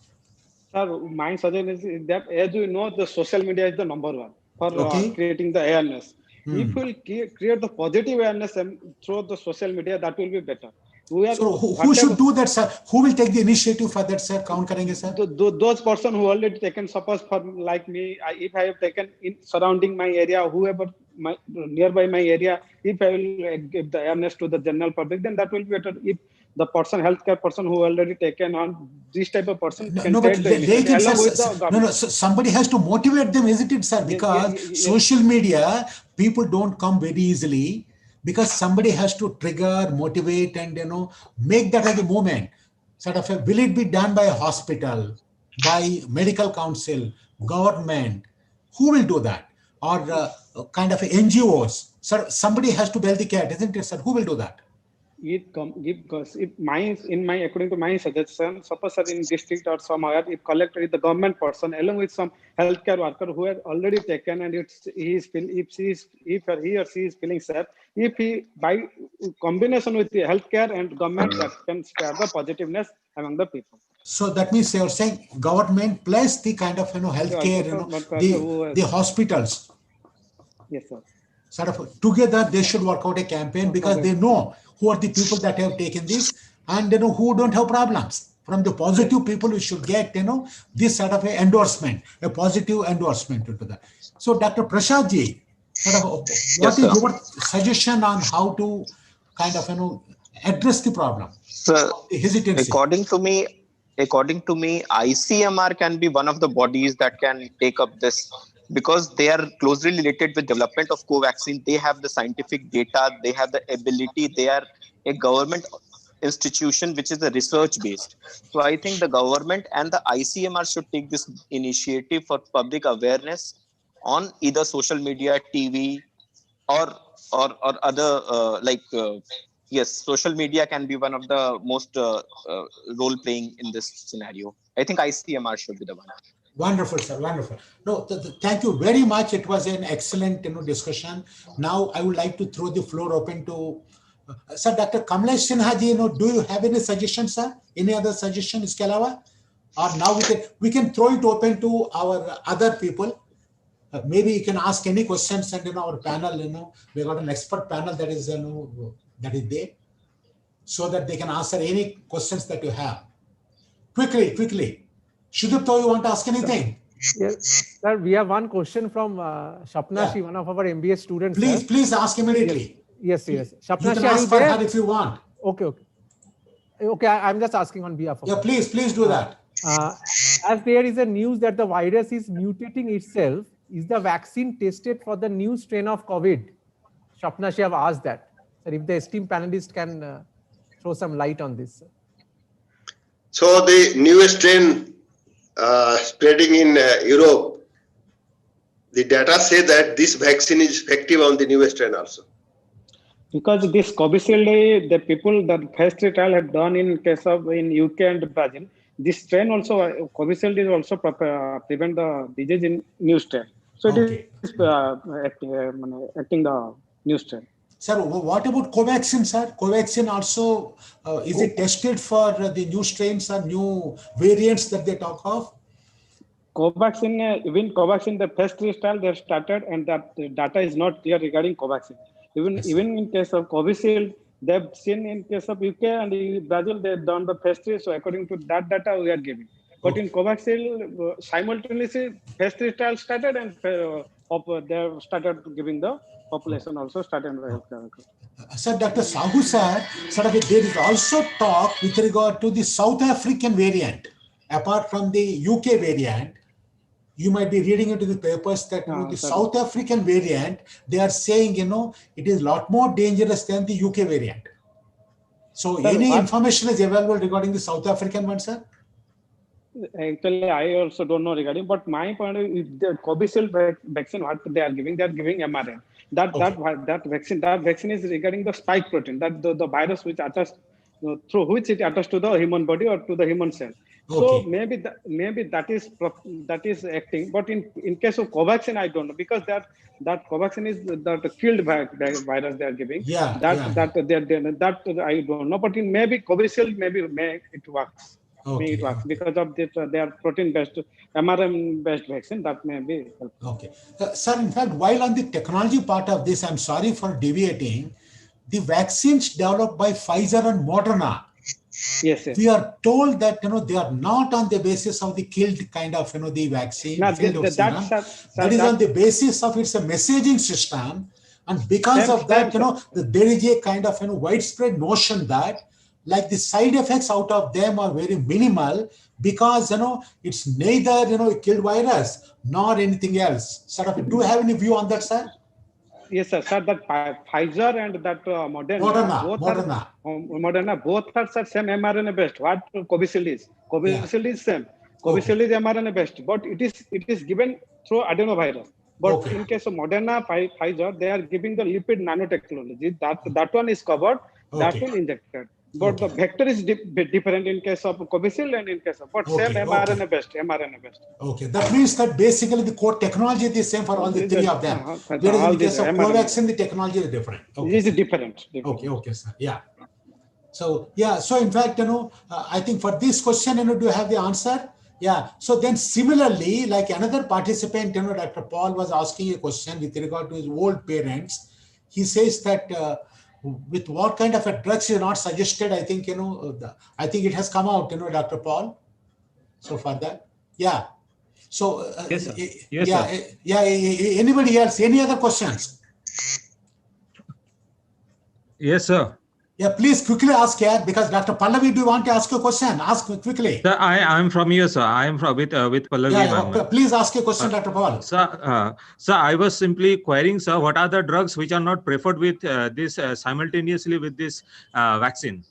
Sir, my suggestion is that, as you know, the social media is the number one for creating the awareness. If we create the positive awareness through the social media, that will be better. So who should do that, sir? Who will take the initiative for that, sir? Count karenge, sir? Those person who already taken, suppose for like me, if I have taken in surrounding my area, whoever nearby my area, if I will give the awareness to the general public, then that will be better. If the person, healthcare person who already taken on this type of person can take the initiative. So somebody has to motivate them, isn't it, sir? Because social media, people don't come very easily, because somebody has to trigger, motivate, and make that as a movement. Sort of will it be done by a hospital, by medical council, government? Who will do that? Or kind of NGOs? Sir, somebody has to bell the cat, isn't it, sir? Who will do that? Because according to my suggestion, suppose in district or somewhere, if collector is the government person along with some healthcare worker who has already taken, and if he or she is feeling safe, if he by combination with the healthcare and government, that can spare the positiveness among the people. So that means you're saying government plus the kind of healthcare, the hospitals. Yes, sir. Sort of together they should work out a campaign, because they know who are the people that have taken this and who don't have problems. From the positive people, we should get this sort of a endorsement, a positive endorsement to that. So Dr. Prasad ji, what is your suggestion on how to kind of address the problem. So, The hesitancy. according to me, ICMR can be one of the bodies that can take up this, because they are closely related with development of co-vaccine. They have the scientific data, they have the ability, they are a government institution which is a research based. So I think the government and the ICMR should take this initiative for public awareness on either social media, TV, or other yes, social media can be one of the most role playing in this scenario. I think ICMR should be the one. Wonderful, sir. Wonderful. No, thank you very much. It was an excellent, discussion. Now I would like to throw the floor open to Sir Dr. Kamlesh Sinha ji. Do you have any suggestions, sir? Any other suggestion, iske alawa? Or now we can throw it open to our other people. Maybe you can ask any questions, and our panel, we got an expert panel that is that is there, so that they can answer any questions that you have. Quickly. Shudipto, you want to ask anything? Yes, sir. We have one question from Shapna Shi, one of our MBA students. Please ask immediately. Yes. Shapna you can ask for her if you want. Okay. I'm just asking on behalf of. Yeah, please do that. As there is a news that the virus is mutating itself, is the vaccine tested for the new strain of COVID? Shapna Shi have asked that. Sir, if the esteemed panelist can throw some light on this. So the new strain spreading in Europe, the data say that this vaccine is effective on the new strain also. Because this Covishield, the people that first trial have done in case of in UK and Brazil, this strain also, Covishield is also prevent the disease in new strain. So it is acting the new strain. Sir, what about Covaxin, sir? Covaxin also, is it tested for the new strains or new variants that they talk of? Covaxin, even Covaxin, the first trial they have started, and that data is not clear regarding Covaxin. Even in case of Covishield, they've seen in case of UK and Brazil, they've done the first three. So according to that data, we are giving. But in Covaxin, simultaneously, first three trials started, and they have started giving the population also started. Sir, Dr. Sahu sir, there is also talk with regard to the South African variant. Apart from the UK variant, you might be reading into the papers that the South African variant, they are saying, it is a lot more dangerous than the UK variant. So any information is available regarding the South African one, sir? Actually, I also don't know regarding, but my point is the Covishield vaccine, what they are giving mRNA. That vaccine is regarding the spike protein, that the virus which attaches through which it attaches to the human body or to the human cell. So maybe that is acting, but in case of Covaxin, I don't know, because that Covaxin is that field virus they are giving. That I don't know, but maybe Covishield it works. It works because of this. They are protein-based, mRNA-based vaccine that may be helpful. Okay, sir. In fact, while on the technology part of this, I'm sorry for deviating. The vaccines developed by Pfizer and Moderna. Yes. We are told that they are not on the basis of the killed kind of the vaccine. That is on the basis of it's a messaging system, and because of that, there is a kind of widespread notion that like the side effects out of them are very minimal because it's neither a killed virus nor anything else. Do you have any view on that, sir? Yes, sir. That Pfizer and that Moderna both are same mRNA based. What Covishield is? Covishield is same. Covishield is mRNA based, but it is given through adenovirus. But in case of Moderna, Pfizer, they are giving the lipid nanotechnology. That one is covered. That one injected. But the vector is different in case of Covishield and in case of, but same mRNA based. Okay, that means that basically the core technology is the same for all the three of them. Whereas in the case of Covaxin, the technology is different. It is different. Okay, sir. Yeah. So in fact, I think for this question, do you have the answer? Yeah. So then similarly, like another participant, Dr. Paul was asking a question with regard to his old parents. He says that with what kind of a drugs is not suggested, I think, I think it has come out, Dr. Paul. So for that, yeah. So, yes, sir. Anybody else? Any other questions? Yes, sir. Yeah, please quickly ask here because Dr. Pallavi, do you want to ask a question? Ask quickly. Sir, I am from here, sir. I am from with Pallavi. Yeah, please ask a question, Dr. Paul. Sir, I was simply querying, sir, what are the drugs which are not preferred with this simultaneously with this vaccine?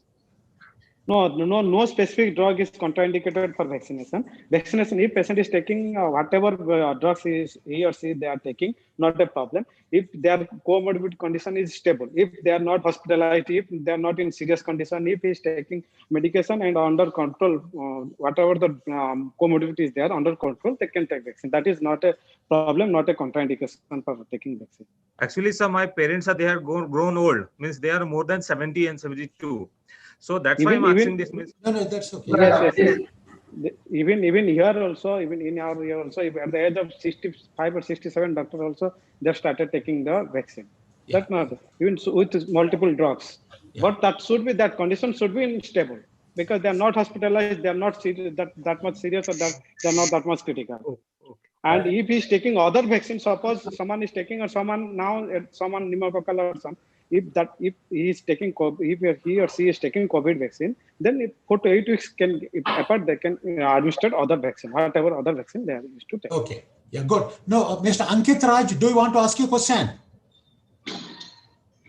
No specific drug is contraindicated for vaccination. Vaccination, if patient is taking whatever drugs he or she they are taking, not a problem. If their comorbid condition is stable, if they are not hospitalized, if they are not in serious condition, if he is taking medication and under control, whatever the comorbidity is there under control, they can take vaccine. That is not a problem, not a contraindication for taking vaccine. Actually, sir, my parents are grown old, means they are more than 70 and 72. So that's why I'm asking this. No, that's okay. Yes. Even here also, even in our year also, if at the age of 65 or 67, doctor also they started taking the vaccine. Yeah. That's not even with multiple drugs. Yeah. But that condition should be stable because they are not hospitalized, they are not that much serious, or they are not that much critical. Okay. And if he's taking other vaccines, suppose someone is taking or someone pneumococcal or some. If he is taking if he or she is taking COVID vaccine, then for 8 weeks they can administer other vaccine, whatever other vaccine they are used to take. Okay, yeah, good. No, Mr. Ankit Raj, do you want to ask a question?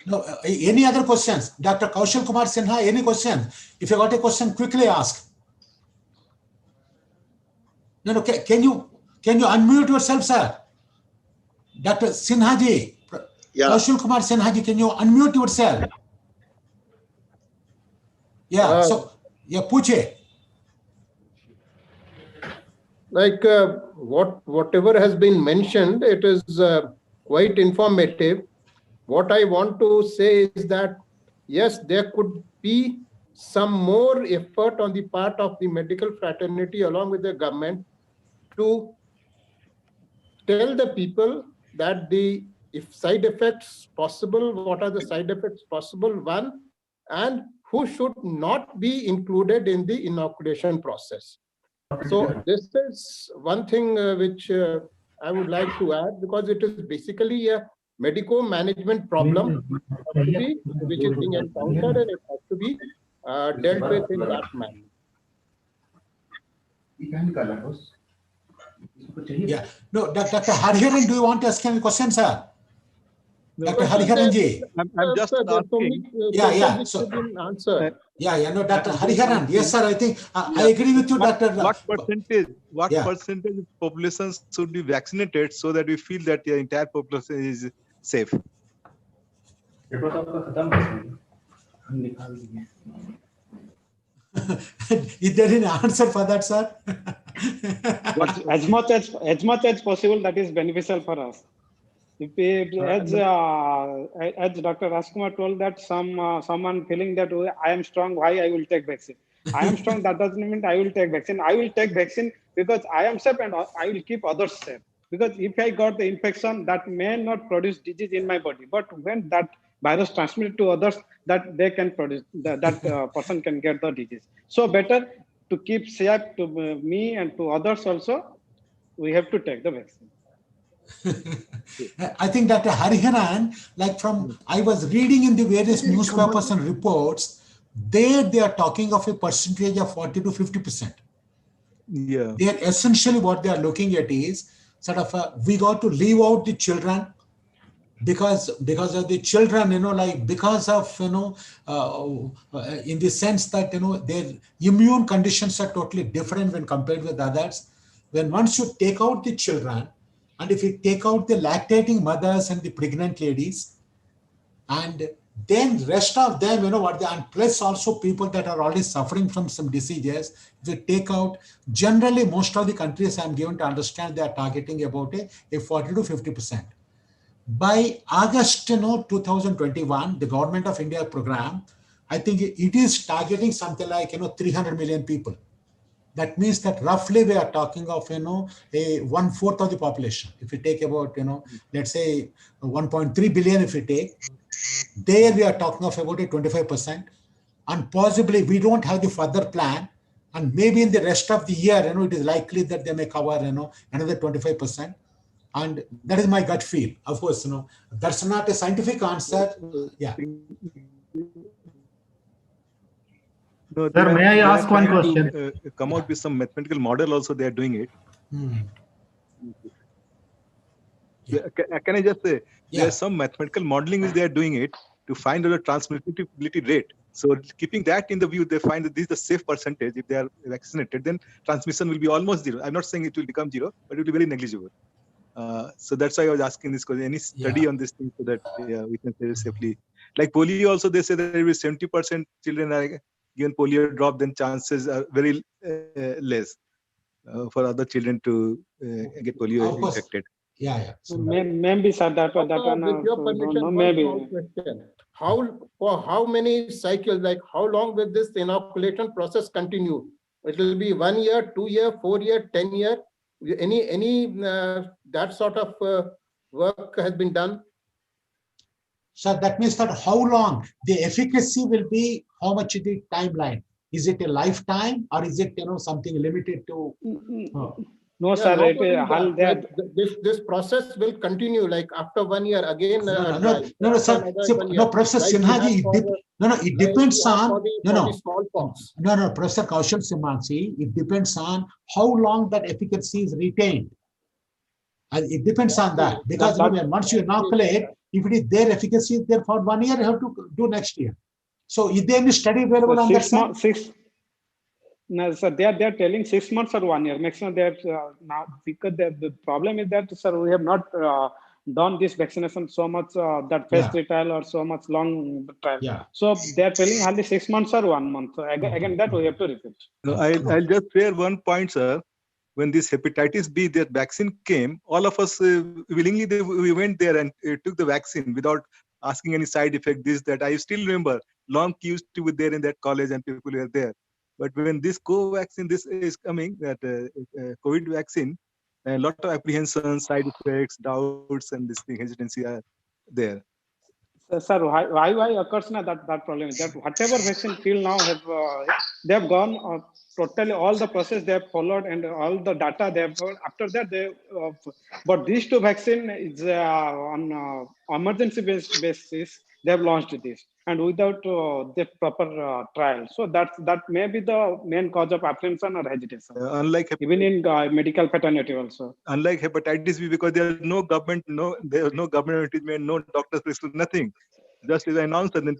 No, any other questions? Dr. Kaushal Kumar Sinha, any questions? If you got a question, quickly ask. No, can you unmute yourself, sir? Dr. Sinha ji. Yeah. Kaushal Kumar Sinha ji, can you unmute yourself? Yeah, puche. Like whatever has been mentioned, it is quite informative. What I want to say is that, yes, there could be some more effort on the part of the medical fraternity along with the government to tell the people that if side effects possible, what are the side effects possible, one, and who should not be included in the inoculation process. So this is one thing which I would like to add, because it is basically a medical management problem which is being encountered, and it has to be dealt with in that manner. Yeah. No, Dr. Hariharan, do you want to ask any questions, sir? Dr. Hariharan ji. I'm just asking. No, Dr. Hariharan. Yes, sir. I think I agree with you, Dr. What percentage of population should be vaccinated so that we feel that the entire population is safe? Is there any answer for that, sir? as much as possible, that is beneficial for us. If as Dr. Rajkumar told that someone feeling that I am strong, why I will take vaccine? I am strong, that doesn't mean I will take vaccine. I will take vaccine because I am safe and I will keep others safe. Because if I got the infection, that may not produce disease in my body, but when that virus transmitted to others, that they can produce, that person can get the disease. So better to keep safe to me and to others also, we have to take the vaccine. I think Dr. Hariharan, I was reading in the various newspapers and reports, they are talking of a percentage of 40 to 50%. Yeah. They are essentially what they are looking at is sort of we got to leave out the children because of the children, because of, in the sense that, their immune conditions are totally different when compared with others. When once you take out the children, and if you take out the lactating mothers and the pregnant ladies, and then rest of them, and plus also people that are already suffering from some diseases, if you take out, generally most of the countries I'm given to understand, they are targeting about a 40 to 50%. By August 2021, the Government of India program, I think it is targeting something like 300 million people. That means that roughly we are talking of a 1/4 of the population. If you take about let's say 1.3 billion, if you take, there we are talking of about a 25%, and possibly we don't have the further plan, and maybe in the rest of the year it is likely that they may cover another 25%. And that is my gut feel. Of course, that's not a scientific answer. Yeah. No, Sir, may I they are ask one trying question? to come out with some mathematical model also. They are doing it. Can I just say there's some mathematical modeling which they are doing it to find out the transmissibility rate. So keeping that in the view, they find that this is the safe percentage. If they are vaccinated, then transmission will be almost zero. I'm not saying it will become zero, but it will be very negligible. So that's why I was asking this question. Any study on this thing so that we can say safely? Like polio, also they say that if 70% children are given polio drop, then chances are very less for other children to get polio infected. So maybe sir, that one. With your permission, no, one maybe. small question. For how many cycles, like how long will this inoculation process continue? It will be 1 year, 2 year, 4 year, 10 year. Any that sort of work has been done? So that means that how long the efficacy will be, how much is the timeline? Is it a lifetime or is it something limited to? No, sir. This process will continue. Like after 1 year again. No, sir. No, Professor Sinhaji. It depends on No, Professor Kaushal Simhansi. It depends on how long that efficacy is retained. And it depends on that because once you inoculate, if it is their efficacy is there for 1 year, you have to do next year. So is there any study available on that side? No, sir, they are telling 6 months or 1 year. Maximum they are now, because the problem is that, sir, we have not done this vaccination so much that phase 3 trial or so much long trial. So they are telling hardly 6 months or 1 month. So again, that we have to repeat. No, I'll just share one point, sir. When this hepatitis B, that vaccine came, all of us willingly we went there and took the vaccine without asking any side effect, this, that. I still remember long queues to be there in that college and people were there. But when this co-vaccine, this is coming, that COVID vaccine, a lot of apprehensions, side effects, doubts, and this thing, hesitancy are there. Sir, why occurs now that problem is that whatever vaccine till now have they have gone totally all the process they have followed and all the data they have followed. After that they but these two vaccine is on emergency basis they have launched this and without the proper trial. So that may be the main cause of apprehension or hesitation. Unlike even in medical fraternity also. Unlike hepatitis B, because there is no government, there is no government treatment, no doctor's prescription, nothing. Just as I announced, and then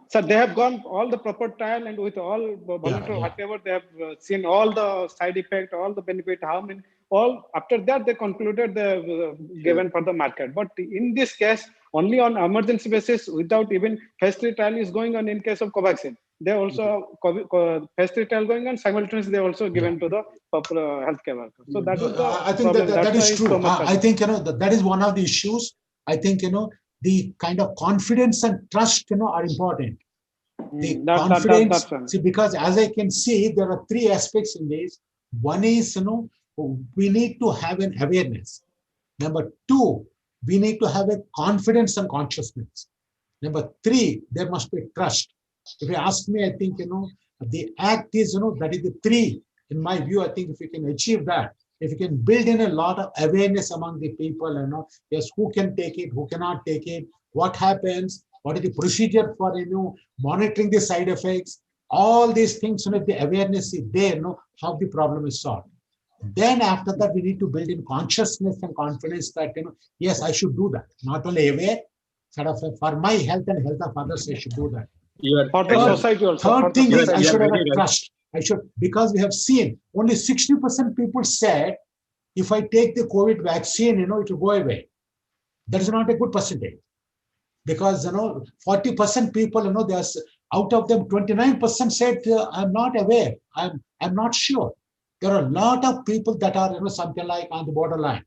so they have gone all the proper trial and with all volunteer whatever they have seen all the side effect, all the benefit, how many, all after that they concluded the given for the market. But in this case, only on emergency basis, without even phase 3 trial is going on in case of Covaxin. They also phase 3 trial going on simultaneously. They also given to the popular healthcare workers. So that is the I think that is true. I think that is one of the issues. I think the kind of confidence and trust are important. The confidence, see, because as I can see, there are 3 aspects in this. One is we need to have an awareness. Number 2, we need to have a confidence and consciousness. Number 3, there must be trust. If you ask me, I think the act is that is the 3. In my view, I think if we can achieve that, if you can build in a lot of awareness among the people, yes, who can take it, who cannot take it, what happens, what is the procedure for monitoring the side effects, all these things, if the awareness is there, how the problem is solved. Then after that, we need to build in consciousness and confidence that, yes, I should do that. Not only aware, sort of for my health and health of others, I should do that. For the society also. Third thing is I should have a trust. Because we have seen only 60% people said, if I take the COVID vaccine, it will go away. That is not a good percentage. Because 40% people, there's out of them, 29% said, I'm not aware. I'm not sure. There are a lot of people that are something like on the borderline.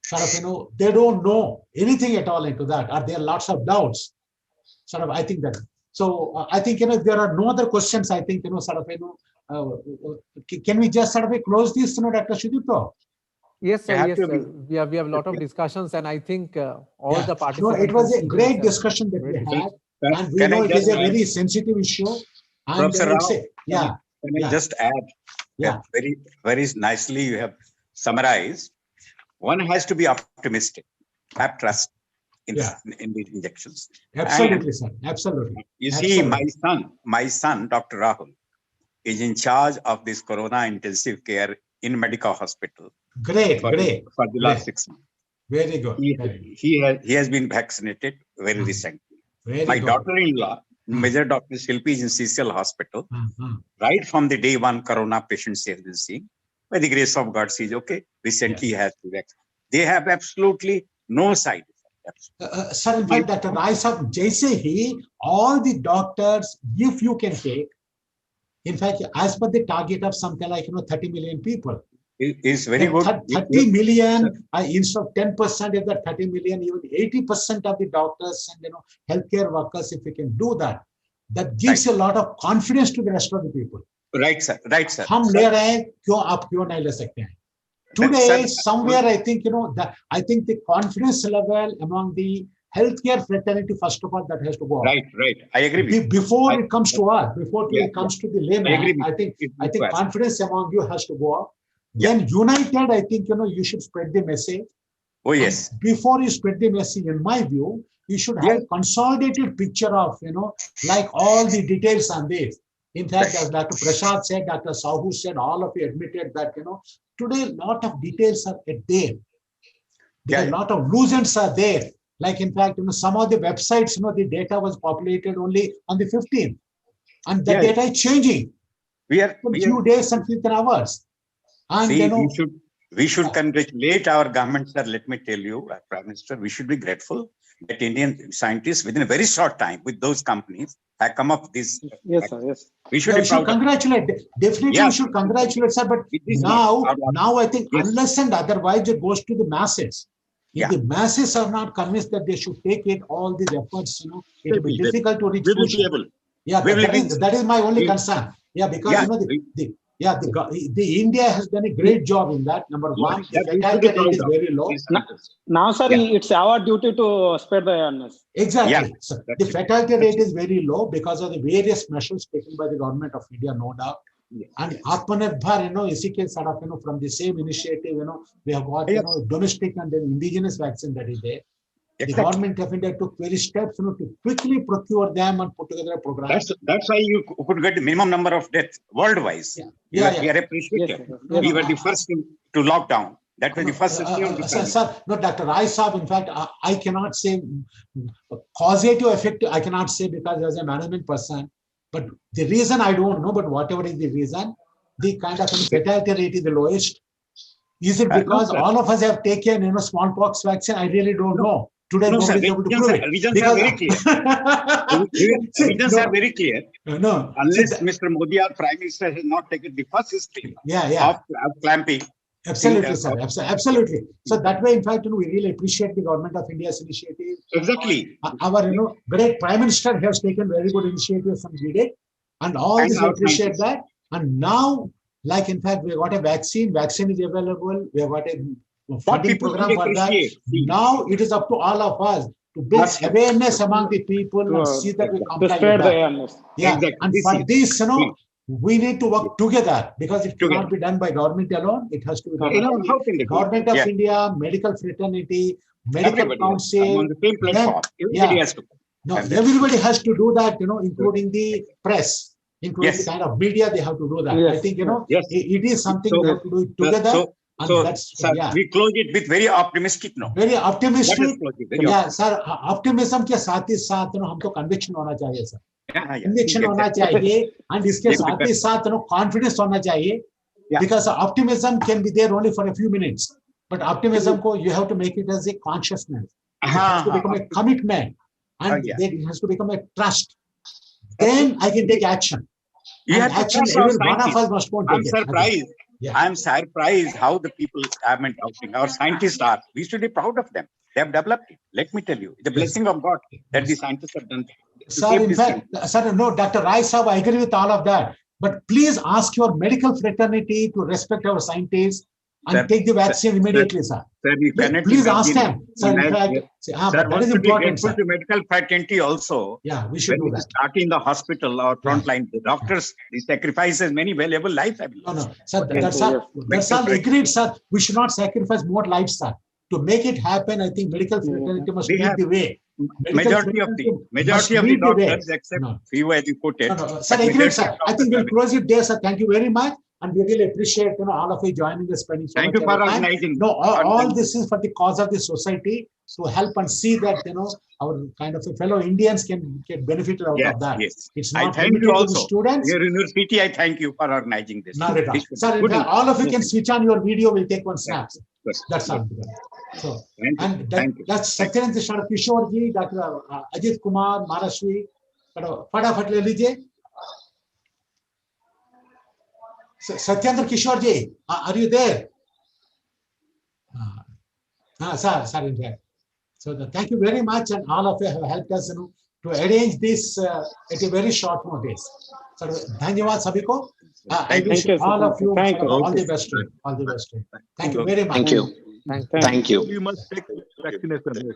Sort of, they don't know anything at all into that. Are there lots of doubts? Sort of, I think that. So I think if there are no other questions, I think sort of can we just sort of close this, Dr. Sudipto? Yes, sir. Yes, sir. We have a lot of discussions, and I think all the participants. No, it was a great discussion that we had, and we know it is a very sensitive issue. And Professor Rao, can I just add? Very, very nicely you have summarized. One has to be optimistic, have trust. in these injections. Absolutely, And sir. Absolutely. you see, my son, Dr. Rahul, is in charge of this corona intensive care in medical hospital. Great, for great. the last 6 months. Very good. He has been vaccinated very recently. My daughter-in-law, Major Dr. Shilpi, is in CCL Hospital. Right from the day one corona patients have been seen. By the grace of God, she's okay. Recently has been vaccinated. They have absolutely no side effect. Sir, in fact, Dr. Rai Sahab, jaise hi, all the doctors, if you can take, in fact, as per the target of something like 30 million people. Is very good. 30 million, instead of 10% of that 30 million, even 80% of the doctors and healthcare workers, if we can do that, that gives a lot of confidence to the rest of the people. Right, sir. Right, sir. हम ले रहे हैं, क्यों आप क्यों नहीं ले सकते हैं? Today, somewhere, I think I think the confidence level among the healthcare fraternity, first of all, that has to go up. Right. I agree with you. Before it comes to us, before it comes to the layman, I think confidence among you has to go up. Then united, I think you should spread the message. Oh yes. And before you spread the message, in my view, you should have a consolidated picture of like all the details on this. In fact, as Dr. Prasad said, Dr. Sahu said, all of you admitted that today a lot of details are there. A lot of loose ends are there. Like in fact, some of the websites, the data was populated only on the 15th, and the data is changing. We are few days and few hours. And see, we should congratulate our government, sir. Let me tell you, Prime Minister, we should be grateful that Indian scientists, within a very short time, with those companies, have come up with this. Yes, sir. Yes. We should congratulate. Definitely, we should congratulate, sir. But now I think unless and otherwise it goes to the masses. If the masses are not convinced that they should take it, all these efforts, it will be difficult to reach. We will be able. Yeah, that is my only concern. Yeah, because the India has done a great job in that. Number one, the fatality rate is very low. Now, sir, it's our duty to spread the awareness. Exactly. So the fatality rate is very low because of the various measures taken by the government of India, no doubt. And Atmanirbhar, from the same initiative, we have got domestic and then indigenous vaccine that is there. The government of India took various steps to quickly procure them and put together a program. That's why you could get the minimum number of deaths worldwide. We are appreciative. We were the first to lock down. That was the first. Sir, no, Dr. Rai Sahab, in fact, I cannot say causative effect. I cannot say because as a management person, but the reason I don't know, but whatever is the reason, the kind of fatality rate is the lowest. Is it because all of us have taken smallpox vaccine? I really don't know. Today, nobody is able to prove it. Reasons are very clear. Reasons are very clear. No. Unless Mr. Modi, our Prime Minister, has not taken the first step of clamping. Absolutely, sir. Absolutely. So that way, in fact, we really appreciate the government of India's initiative. Exactly. Our great Prime Minister has taken very good initiatives from GDIC, and all this we appreciate that. And now, like in fact, we got a vaccine. Vaccine is available. We have got a funding program for that. Now it is up to all of us to build awareness among the people and see that we comply with that. Yeah, exactly. And for this, we need to work together because it cannot be done by government alone. It has to be done by government of India, medical fraternity, medical council. On the same platform. Everybody has to. No, everybody has to do that, including the press, including the kind of media, they have to do that. I think, it is something we have to do it together. We close it with very optimistic note. Very optimistic. Yeah, sir. Optimism के साथ ही साथ हमको conviction होना चाहिए, sir. Conviction होना चाहिए, and इसके साथ ही साथ confidence होना चाहिए. Because optimism can be there only for a few minutes, but optimism को you have to make it as a consciousness. It has to become a commitment, and then it has to become a trust. Then I can take action. And action, every one of us must want to take. I'm surprised. I'm surprised how the people have been doubting. Our scientists are. We should be proud of them. They have developed it. Let me tell you, the blessing of God that the scientists have done. Sir, in fact, no, Dr. Rai Sahab, I agree with all of that. But please ask your medical fraternity to respect our scientists and take the vaccine immediately, sir. Please ask them. Sir, in fact, that is important, sir. To medical fraternity also. Yeah, we should do that. Starting the hospital or frontline, the doctors, they sacrifices many valuable lives. No, sir, that's all agreed, sir. We should not sacrifice more lives, sir. to make it happen, I think medical fraternity must We lead have the way. majority of the doctors, except few as you put it. Sir, agreed, sir. I think we'll close it there, sir. Thank you very much. And we really appreciate, all of you joining us, spending so Thank much you for of time. organizing. No, all this is for the cause of the society, to help and see that, our kind of fellow Indians can get benefited out of that. Yes. It's I not thank limited you to the also. students. Your university, I thank you for organizing this. Not at all. Sir, Good. all of you can switch on your video. We'll take one snap. Good. That's all. So, and that's Thank Dr. Kishore ji, Dr. Ajit Kumar, Marashwi. फटाफट ले लीजिए. Satyendra Kishore ji, are you there? Sir, in fact. So thank you very much, and all of you have helped us, to arrange this at a very short notice. So, धन्यवाद सभी को. I wish all of you all the best. All the best. Thank you very much. Thank you. Thank you. You must take vaccination.